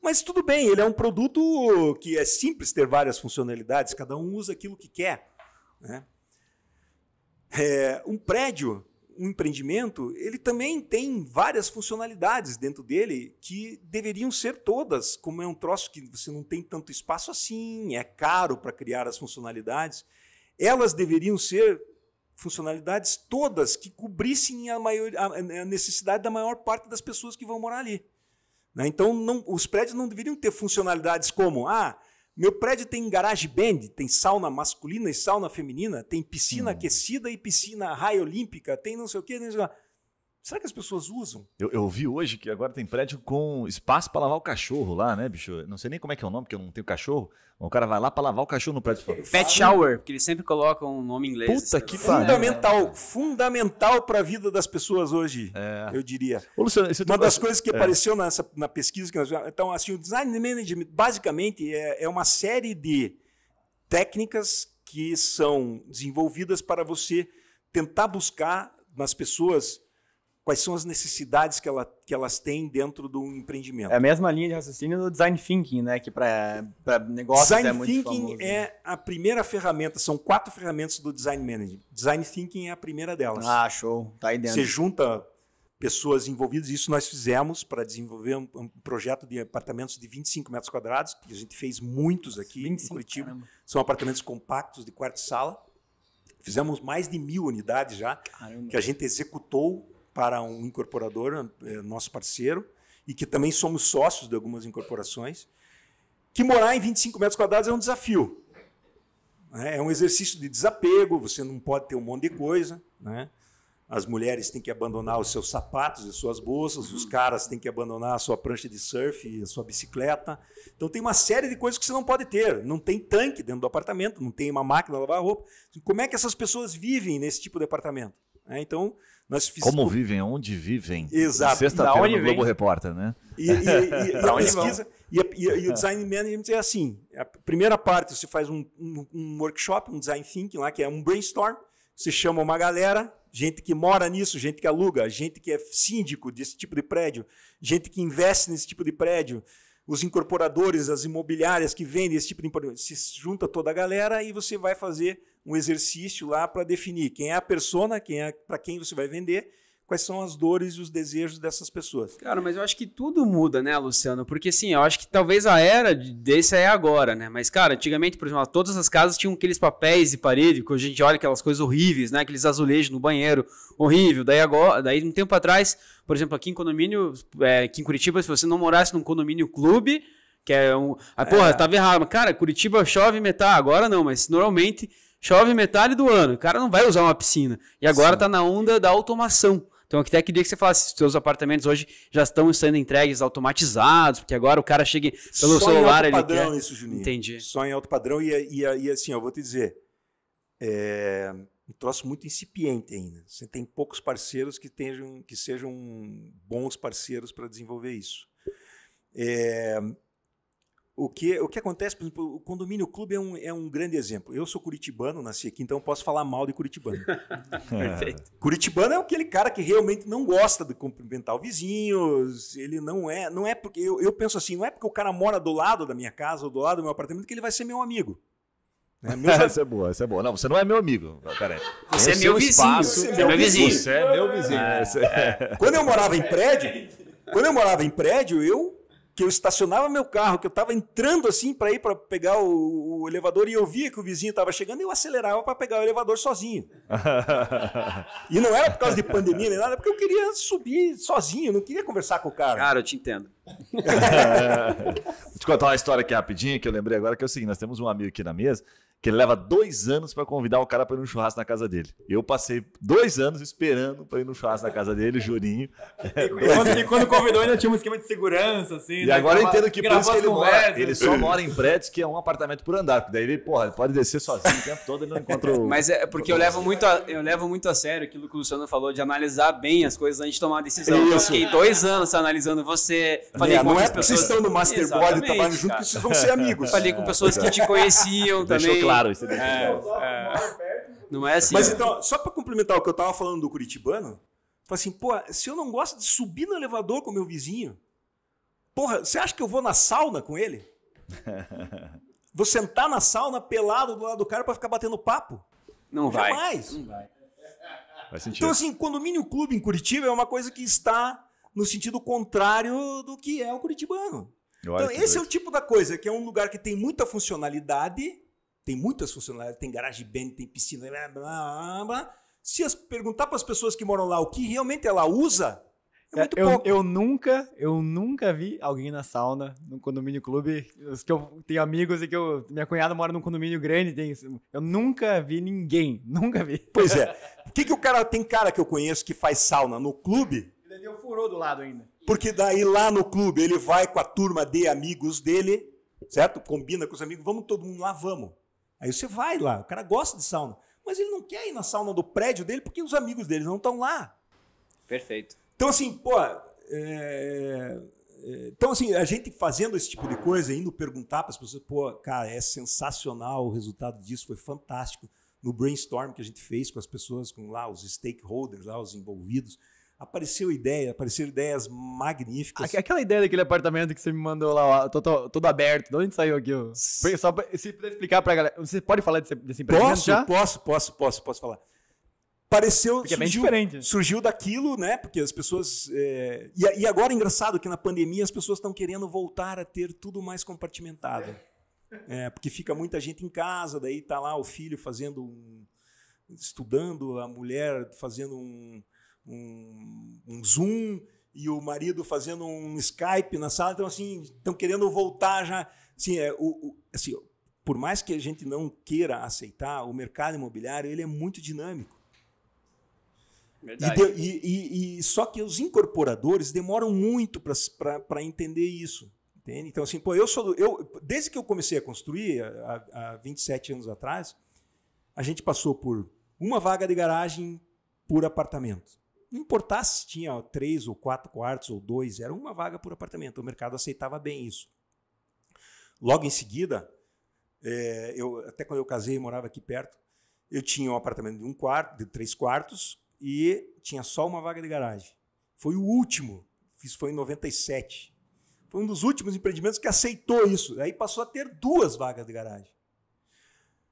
Mas tudo bem, ele é um produto que é simples ter várias funcionalidades, cada um usa aquilo que quer, né? Um prédio, um empreendimento, ele também tem várias funcionalidades dentro dele que deveriam ser todas. Como é um troço que você não tem tanto espaço assim, é caro para criar as funcionalidades, elas deveriam ser funcionalidades todas que cobrissem a necessidade da maior parte das pessoas que vão morar ali, né? Então, os prédios não deveriam ter funcionalidades como: meu prédio tem garage band, tem sauna masculina e sauna feminina, tem piscina aquecida e piscina raia olímpica, tem não sei o quê. Será que as pessoas usam? Eu vi hoje que agora tem prédio com espaço para lavar o cachorro lá, né, bicho? Não sei nem como é que é o nome, porque eu não tenho cachorro. O cara vai lá para lavar o cachorro no prédio. Pet shower, porque eles sempre colocam um nome em inglês. Puta que pariu. Fundamental para a vida das pessoas hoje, eu diria. Ô, Luciano, uma das coisas que apareceu na pesquisa que nós fizemos. Então, assim, o design management basicamente é uma série de técnicas que são desenvolvidas para você tentar buscar nas pessoas quais são as necessidades que elas têm dentro do empreendimento. É a mesma linha de raciocínio do design thinking, né? Que para negócios design é muito thinking famoso. É a primeira ferramenta, são 4 ferramentas do design management. Design thinking é a primeira delas. Show. Tá aí dentro. Você junta pessoas envolvidas, isso nós fizemos para desenvolver um projeto de apartamentos de 25 metros quadrados, que a gente fez muitos aqui em Curitiba. Caramba. São apartamentos compactos de quarto e sala. Fizemos mais de 1.000 unidades já, que a gente executou para um incorporador, nosso parceiro, e que também somos sócios de algumas incorporações, que morar em 25 metros quadrados é um desafio. É um exercício de desapego, você não pode ter um monte de coisa, né? As mulheres têm que abandonar os seus sapatos e suas bolsas, os caras têm que abandonar a sua prancha de surf e a sua bicicleta. Então tem uma série de coisas que você não pode ter. Não tem tanque dentro do apartamento, não tem uma máquina de lavar roupa. Como é que essas pessoas vivem nesse tipo de apartamento? Então, nós fizemos... Como vivem, onde vivem. Exato. Sexta-feira no Globo Repórter, né? E a pesquisa e o design management é assim. A primeira parte, você faz um workshop, um design thinking lá, que é um brainstorm. Você chama uma galera, gente que mora nisso, gente que aluga, gente que é síndico desse tipo de prédio, gente que investe nesse tipo de prédio, os incorporadores, as imobiliárias que vendem esse tipo de empreendimento. Se junta toda a galera e você vai fazer um exercício lá para definir quem é a persona, para quem você vai vender, quais são as dores e os desejos dessas pessoas. Cara, mas eu acho que tudo muda, né, Luciano? Porque, assim, eu acho que talvez a era desse é agora, né? Mas, cara, antigamente, por exemplo, todas as casas tinham aqueles papéis de parede, que hoje a gente olha aquelas coisas horríveis, né? Aqueles azulejos no banheiro, horrível. Daí um tempo atrás, por exemplo, aqui em condomínio, aqui em Curitiba, se você não morasse num condomínio clube, que é um... tava errado. Cara, Curitiba chove metade, agora não, mas normalmente chove metade do ano. O cara não vai usar uma piscina. E agora tá na onda da automação. Então, eu até queria que você falasse se os seus apartamentos hoje já estão sendo entregues automatizados, porque agora o cara chega pelo celular... Só em alto padrão isso, Juninho. Entendi. Só em alto padrão e assim, eu vou te dizer, um troço muito incipiente ainda. Você tem poucos parceiros que sejam bons parceiros para desenvolver isso. O que acontece, por exemplo, o condomínio clube é um grande exemplo. Eu sou curitibano, nasci aqui, então eu posso falar mal de curitibano. Perfeito. Curitibano é aquele cara que realmente não gosta de cumprimentar o vizinho. Ele não é porque eu penso assim, não é porque o cara mora do lado da minha casa ou do lado do meu apartamento que ele vai ser meu amigo. Essa é boa. Não, você não é meu amigo. Peraí. Você é meu vizinho. Você é meu vizinho. Quando eu morava em prédio, Quando eu morava em prédio, que eu estacionava meu carro, que eu estava entrando assim para ir para pegar o elevador e eu via que o vizinho estava chegando, eu acelerava para pegar o elevador sozinho. E não era por causa de pandemia nem nada, porque eu queria subir sozinho, eu não queria conversar com o cara. Cara, eu te entendo. Vou te contar uma história aqui rapidinho, que eu lembrei agora, que é o seguinte, nós temos um amigo aqui na mesa, que ele leva 2 anos para convidar o cara para ir no churrasco na casa dele. Eu passei 2 anos esperando para ir no churrasco na casa dele, o Juninho. E quando convidou ainda tinha um esquema de segurança, assim. E agora eu entendo que por isso que ele só mora. mora em prédios que é um apartamento por andar, porque daí ele, porra, ele pode descer sozinho o tempo todo e não encontra o... Mas é porque eu levo muito a sério aquilo que o Luciano falou, de analisar bem as coisas antes de tomar uma decisão. Então, eu fiquei 2 anos analisando você, falei com não outras é porque pessoas... vocês estão no Masterboard e trabalham junto que vocês vão ser amigos. Falei com pessoas que te conheciam também. Deixou claro isso. Não é assim. Mas então, só para complementar o que eu tava falando do curitibano, eu falei assim, pô, se eu não gosto de subir no elevador com o meu vizinho, porra, você acha que eu vou na sauna com ele? Vou sentar na sauna pelado do lado do cara para ficar batendo papo? Não vai. Jamais. Não vai. Faz sentido. Então, assim, condomínio clube em Curitiba é uma coisa que está no sentido contrário do que é o curitibano. Então, esse é o tipo da coisa, que é um lugar que tem muita funcionalidade, tem muitas funcionalidades, tem garagem band, tem piscina, blá, blá, blá. Se perguntar para as pessoas que moram lá o que realmente ela usa, é muito pouco. Eu nunca vi alguém na sauna, no condomínio clube, os que eu tenho amigos e que minha cunhada mora num condomínio grande, eu nunca vi ninguém, nunca vi. Pois é. Tem cara que eu conheço que faz sauna no clube, Ele deu furou do lado ainda. porque daí lá no clube ele vai com a turma de amigos dele, certo? Combina com os amigos, vamos todo mundo lá, vamos. Aí você vai lá, o cara gosta de sauna, mas ele não quer ir na sauna do prédio dele porque os amigos dele não estão lá. Perfeito. Então, assim, pô, então, assim, a gente fazendo esse tipo de coisa, indo perguntar para as pessoas, pô, cara, é sensacional, o resultado disso foi fantástico. No brainstorm que a gente fez com as pessoas, com lá os stakeholders, lá os envolvidos, apareceram ideias magníficas. Aquela ideia daquele apartamento que você me mandou lá, todo aberto, de onde saiu aquilo? Só se puder explicar pra galera. Você pode falar desse empreendimento já? Posso falar. Pareceu, porque é bem diferente. Surgiu daquilo, né? Porque as pessoas... E agora é engraçado que na pandemia as pessoas estão querendo voltar a ter tudo mais compartimentado. Porque fica muita gente em casa, daí tá lá o filho estudando, a mulher fazendo um Zoom e o marido fazendo um Skype na sala. Então, assim, estão querendo voltar já... Assim, por mais que a gente não queira aceitar, o mercado imobiliário ele é muito dinâmico. Só que os incorporadores demoram muito para entender isso. Entende? Então, assim, pô, desde que eu comecei a construir, há 27 anos atrás, a gente passou por uma vaga de garagem por apartamento. Não importasse se tinha 3 ou 4 quartos ou 2, era uma vaga por apartamento. O mercado aceitava bem isso. Logo em seguida, até quando eu casei e morava aqui perto, eu tinha um apartamento de 1 quarto, de 3 quartos, e tinha só uma vaga de garagem. Foi o último, isso foi em 97. Foi um dos últimos empreendimentos que aceitou isso. Aí passou a ter 2 vagas de garagem.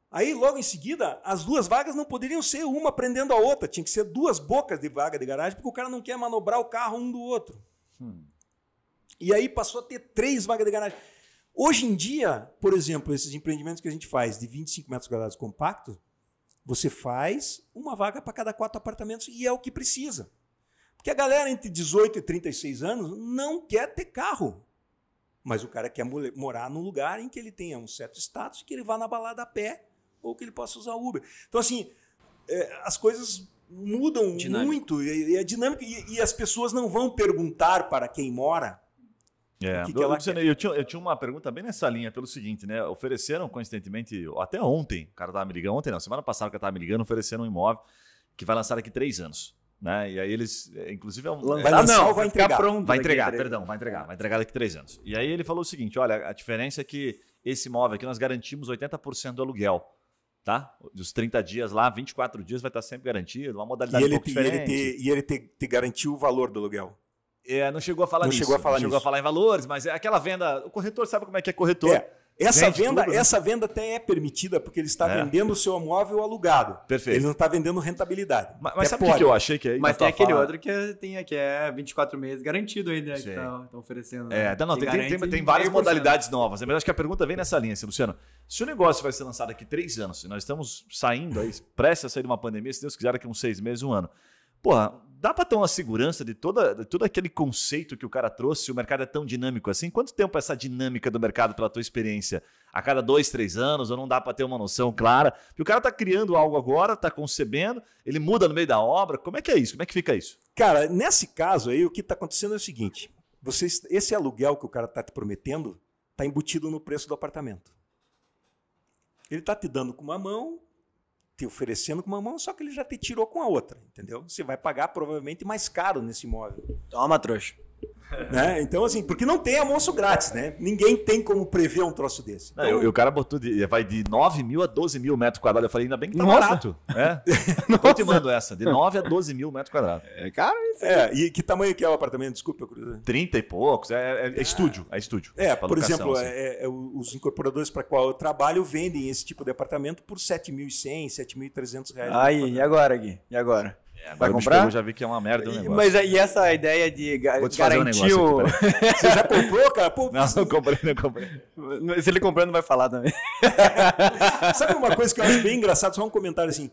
Aí, logo em seguida, as 2 vagas não poderiam ser uma prendendo a outra. Tinha que ser 2 bocas de vaga de garagem, porque o cara não quer manobrar o carro um do outro. E aí passou a ter 3 vagas de garagem. Hoje em dia, por exemplo, esses empreendimentos que a gente faz de 25 metros quadrados compacto, você faz uma vaga para cada 4 apartamentos e é o que precisa. Porque a galera entre 18 e 36 anos não quer ter carro. Mas o cara quer morar num lugar em que ele tenha um certo status, que ele vá na balada a pé ou que ele possa usar Uber. Então, assim, as coisas mudam muito e é dinâmico. E as pessoas não vão perguntar para quem mora o que ela quer. Eu tinha uma pergunta bem nessa linha, pelo seguinte, né? Ofereceram, coincidentemente, até ontem, o cara estava me ligando, ontem não, semana passada o cara estava me ligando, ofereceram um imóvel que vai lançar daqui 3 anos. Né? E aí eles, inclusive... Vai lançar ou vai entregar? Pronto, vai entregar daqui 3 anos. E aí ele falou o seguinte, olha, a diferença é que esse imóvel aqui nós garantimos 80% do aluguel, tá? Dos 30 dias lá, 24 dias vai estar sempre garantido, uma modalidade um pouco diferente. E ele te garantiu o valor do aluguel? Não chegou a falar nisso. Não chegou a falar em valores, mas é aquela venda... O corretor sabe como é que é corretor. Essa venda até é permitida porque ele está vendendo o seu imóvel alugado. Perfeito. Ele não está vendendo rentabilidade. Mas sabe o que eu achei que aí? Mas tem aquele outro que é 24 meses garantido ainda, que estão oferecendo. Né? Tem várias modalidades novas. Mas acho que a pergunta vem nessa linha, Luciano. Se o negócio vai ser lançado daqui 3 anos, se nós estamos saindo aí, prestes a sair de uma pandemia, se Deus quiser, daqui uns 6 meses, 1 ano. Porra, dá para ter uma segurança de todo aquele conceito que o cara trouxe, se o mercado é tão dinâmico assim? Quanto tempo essa dinâmica do mercado, pela tua experiência? A cada 2, 3 anos, ou não dá para ter uma noção clara? Porque o cara tá criando algo agora, tá concebendo, ele muda no meio da obra. Como é que é isso? Como é que fica isso? Cara, nesse caso aí, o que está acontecendo é o seguinte. Esse aluguel que o cara está te prometendo está embutido no preço do apartamento. Ele está te dando com uma mão, te oferecendo com uma mão, só que ele já te tirou com a outra, entendeu? Você vai pagar provavelmente mais caro nesse imóvel. Toma, trouxa. Né? Então, assim, porque não tem almoço grátis, né? Ninguém tem como prever um troço desse. Então, o cara botou vai de 9 mil a 12 mil metros quadrados. Eu falei, ainda bem que tá barato. Eu te mando essa, de 9 a 12 mil metros quadrados. É caro isso aí. E que tamanho que é o apartamento? Desculpa, eu 30 e poucos, é estúdio. É estúdio. Por exemplo, os incorporadores para qual eu trabalho vendem esse tipo de apartamento por R$7.100, R$7.300. Aí, e agora, Gui? E agora? Vai comprar? Eu já vi que é uma merda o negócio. Mas e essa ideia de garantir um Você já comprou, cara? Pô, não comprei. Se ele comprar, não vai falar também. Sabe uma coisa que eu acho bem engraçado? Só um comentário assim.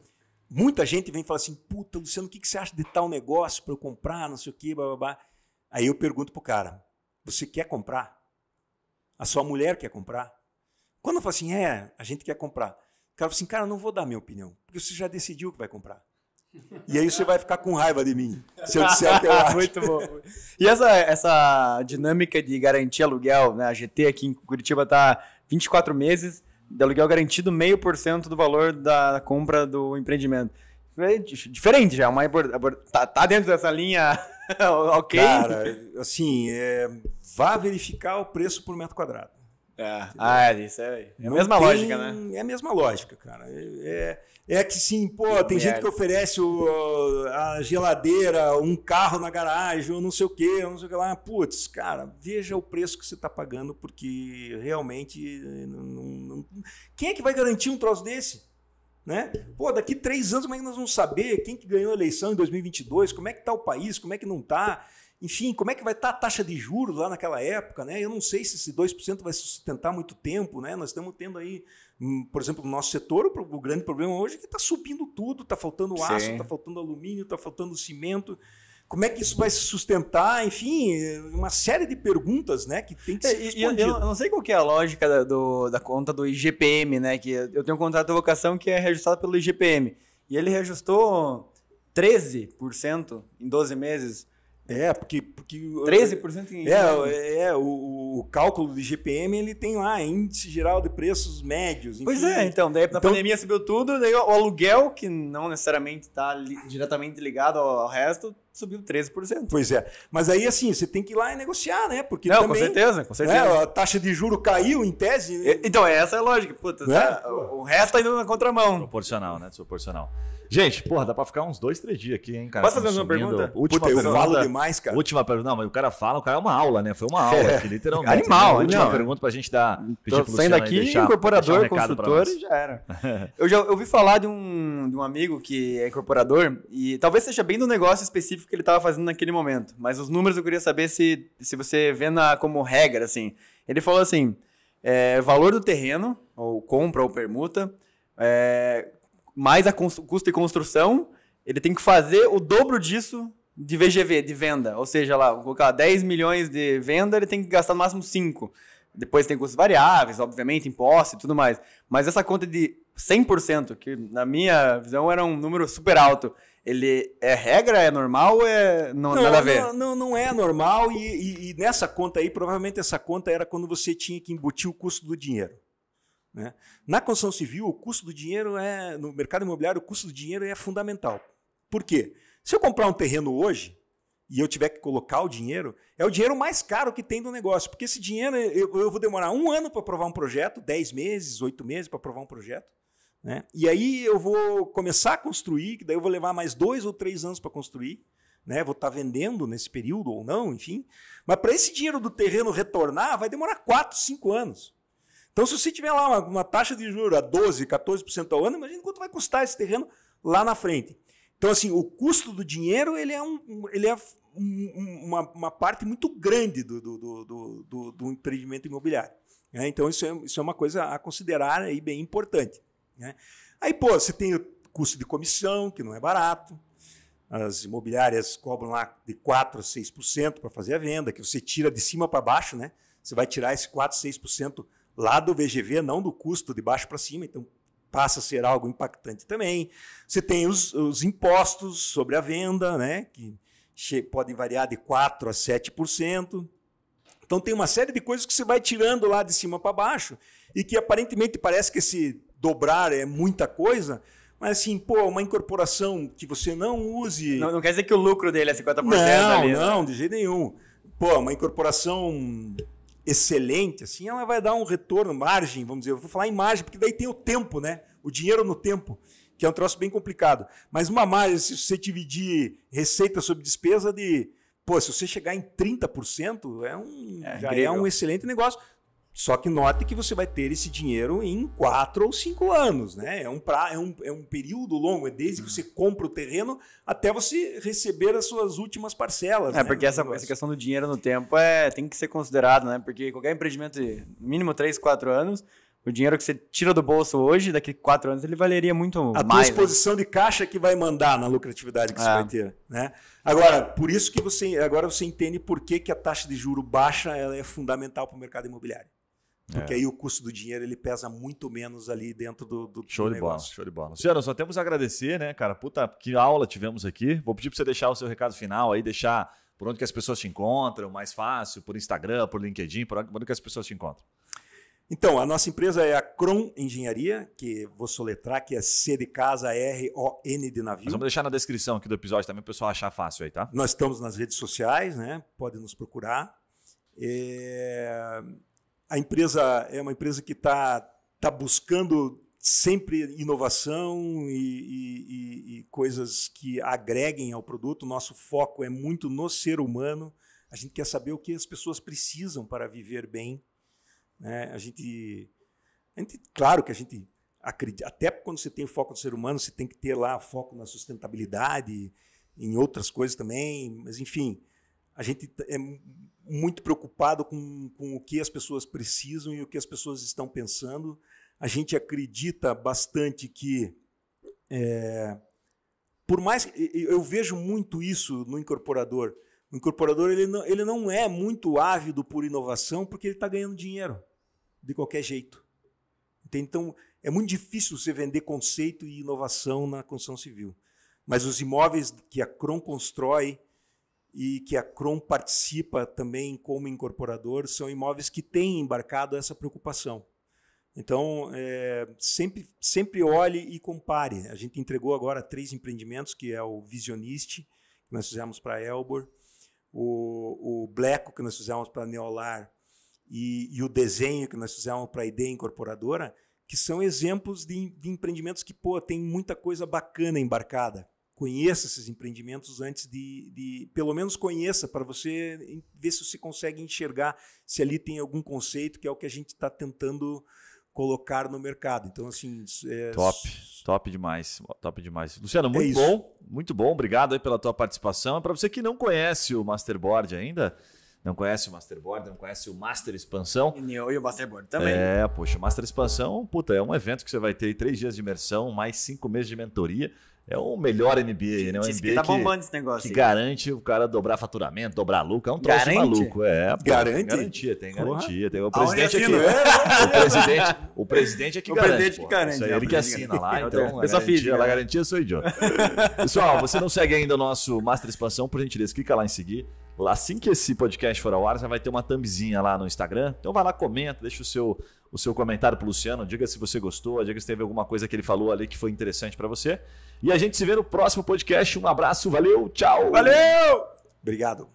Muita gente vem falar assim, puta, Luciano, o que você acha de tal negócio para eu comprar, não sei o quê, blá, blá, blá. Aí eu pergunto pro cara, você quer comprar? A sua mulher quer comprar? Quando eu falo assim, a gente quer comprar. O cara fala assim, cara, eu não vou dar minha opinião, porque você já decidiu que vai comprar. E aí você vai ficar com raiva de mim, se eu disser o que eu acho. Muito bom. E essa dinâmica de garantir aluguel, né? A GT aqui em Curitiba está 24 meses de aluguel garantido, 0,5% do valor da compra do empreendimento. É diferente já, tá dentro dessa linha ok? Cara, assim, vá verificar o preço por metro quadrado. Isso é a mesma lógica, né? É a mesma lógica, cara. É que sim, pô, tem gente que oferece a geladeira, um carro na garagem, ou não sei o quê, não sei o que lá. Putz, cara, veja o preço que você está pagando, porque realmente quem é que vai garantir um troço desse? Né? Pô, daqui 3 anos, como é que nós vamos saber quem que ganhou a eleição em 2022? Como é que está o país? Como é que não está? Enfim, como é que vai estar a taxa de juros lá naquela época, né? Eu não sei se esse 2% vai se sustentar muito tempo, né? Nós estamos tendo aí, por exemplo, no nosso setor, o grande problema hoje é que está subindo tudo, está faltando aço, está faltando alumínio, está faltando cimento. Como é que isso vai se sustentar? Enfim, uma série de perguntas, né, que tem que ser respondidas. Eu não sei qual que é a lógica da conta do IGPM, né? Que eu tenho um contrato de locação que é reajustado pelo IGPM. E ele reajustou 13% em 12 meses. Porque 13% em o cálculo do IGPM, ele tem lá índice geral de preços médios. Enfim. Pois é, então, daí na pandemia subiu tudo, daí o aluguel, que não necessariamente está diretamente ligado ao resto, subiu 13%. Pois é, mas aí assim, você tem que ir lá e negociar, né? Porque não, também, com certeza. A taxa de juro caiu em tese. Então, essa é a lógica. Puta, o resto tá indo na contramão. Proporcional, né? Desproporcional. Gente, porra, dá pra ficar uns 2, 3 dias aqui, hein, cara? Posso fazer uma pergunta? Eu falo demais, cara. Última pergunta. Não, mas o cara é uma aula, né? Foi uma aula aqui, literalmente. Animal, última pergunta pra gente dar. Tô saindo aqui, incorporador, construtor e já era. Eu ouvi falar de um amigo que é incorporador e talvez seja bem do negócio específico que ele tava fazendo naquele momento, mas os números eu queria saber se você vê como regra, assim. Ele falou assim, valor do terreno, ou compra ou permuta, mais custo de construção, ele tem que fazer o dobro disso de VGV, de venda. Ou seja, lá, vou colocar 10 milhões de venda, ele tem que gastar no máximo 5. Depois tem custos variáveis, obviamente, impostos e tudo mais. Mas essa conta de 100%, que na minha visão era um número super alto, ele é regra, é normal ou nada a ver? Não é normal e nessa conta aí, provavelmente essa conta era quando você tinha que embutir o custo do dinheiro. Né? Na construção civil, o custo do dinheiro no mercado imobiliário, o custo do dinheiro é fundamental. Por quê? Se eu comprar um terreno hoje e eu tiver que colocar o dinheiro, é o dinheiro mais caro que tem do negócio, porque esse dinheiro eu vou demorar 1 ano para aprovar um projeto, 10 meses, 8 meses para aprovar um projeto, né? E aí eu vou começar a construir, que daí eu vou levar mais 2 ou 3 anos para construir, né? Vou estar vendendo nesse período ou não, enfim. Mas para esse dinheiro do terreno retornar, vai demorar 4, 5 anos. Então, se você tiver lá uma taxa de juros a 12%, 14% ao ano, imagina quanto vai custar esse terreno lá na frente. Então, assim, o custo do dinheiro ele é uma parte muito grande do empreendimento imobiliário. Né? Então, isso é uma coisa a considerar aí bem importante. Né? Aí, você tem o custo de comissão, que não é barato. As imobiliárias cobram lá de 4% a 6% para fazer a venda, que você tira de cima para baixo, né? Você vai tirar esse 4%, 6% lá do VGV, não do custo de baixo para cima, então passa a ser algo impactante também. Você tem os impostos sobre a venda, né? Que podem variar de 4% a 7%. Então tem uma série de coisas que você vai tirando lá de cima para baixo e que aparentemente parece que esse dobrar é muita coisa, mas assim, uma incorporação que você não use... Não quer dizer que o lucro dele é 50% ali. Não, de jeito nenhum. Uma incorporação excelente, assim, ela vai dar um retorno, margem, vamos dizer. Eu vou falar em margem, porque daí tem o tempo, né? O dinheiro no tempo, que é um troço bem complicado. Mas uma margem, se você dividir receita sobre despesa se você chegar em 30%, já é um excelente negócio. Só que note que você vai ter esse dinheiro em 4 ou 5 anos, né? É um período longo, é desde que você compra o terreno até você receber as suas últimas parcelas. Né? Porque essa questão do dinheiro no tempo tem que ser considerado, né? Porque qualquer empreendimento de mínimo 3, 4 anos, o dinheiro que você tira do bolso hoje, daqui a 4 anos, ele valeria muito mais. A tua exposição de caixa que vai mandar na lucratividade que você vai ter, né? Agora, por isso que você entende por que a taxa de juro baixa ela é fundamental para o mercado imobiliário. Porque aí o custo do dinheiro ele pesa muito menos ali dentro do show de bola, show de bola. Luciano, só temos a agradecer, né, cara? Puta, que aula tivemos aqui. Vou pedir para você deixar o seu recado final aí, deixar por onde que as pessoas te encontram, mais fácil, por Instagram, por LinkedIn, por onde que as pessoas te encontram. Então, a nossa empresa é a Kron Engenharia, que vou soletrar, que é C de casa, R-O-N de navio. Nós vamos deixar na descrição aqui do episódio também, o pessoal achar fácil aí, tá? Nós estamos nas redes sociais, né? Podem nos procurar. A empresa é uma empresa que está buscando sempre inovação e coisas que agreguem ao produto. Nosso foco é muito no ser humano. A gente quer saber o que as pessoas precisam para viver bem. Né? Claro que a gente acredita, até quando você tem foco no ser humano, você tem que ter lá foco na sustentabilidade, em outras coisas também, mas enfim, a gente é muito preocupado com o que as pessoas precisam e o que as pessoas estão pensando. A gente acredita bastante que, por mais eu vejo muito isso no incorporador. O incorporador ele não é muito ávido por inovação porque ele está ganhando dinheiro de qualquer jeito. Então, é muito difícil você vender conceito e inovação na construção civil. Mas os imóveis que a Kron constrói e que a Kron participa também como incorporador são imóveis que têm embarcado essa preocupação. Então, sempre olhe e compare. A gente entregou agora 3 empreendimentos, que é o Visionist, que nós fizemos para a Elbor, o Bleco, que nós fizemos para a Neolar, e o Desenho, que nós fizemos para a Ideia Incorporadora, que são exemplos de empreendimentos que tem muita coisa bacana embarcada. Conheça esses empreendimentos antes pelo menos conheça, para você ver se você consegue enxergar se ali tem algum conceito, que é o que a gente está tentando colocar no mercado. Então, assim... Top demais, top demais. Luciano, muito bom, obrigado aí pela tua participação. Para você que não conhece o Masterboard ainda, não conhece o Masterboard, não conhece o Master Expansão. E o Masterboard também. O Master Expansão, é um evento que você vai ter 3 dias de imersão, mais 5 meses de mentoria. É o melhor MBA, né? Um MBA que tá bombando esse negócio. Que garante o cara dobrar faturamento, dobrar lucro. É um troço maluco. Garante? Tem garantia. Tem o presidente aqui. O presidente é que garante. Presidente que garante. Isso aí, ele que assina lá. Então, a garantia sou eu. Pessoal, você não segue ainda o nosso Master Expansão, por gentileza, clica lá em seguir. Assim que esse podcast for ao ar, já vai ter uma thumbzinha lá no Instagram. Então vai lá, comenta, deixa o seu comentário pro Luciano, diga se você gostou, diga se teve alguma coisa que ele falou ali que foi interessante para você. E a gente se vê no próximo podcast. Um abraço, valeu, tchau! Valeu! Obrigado.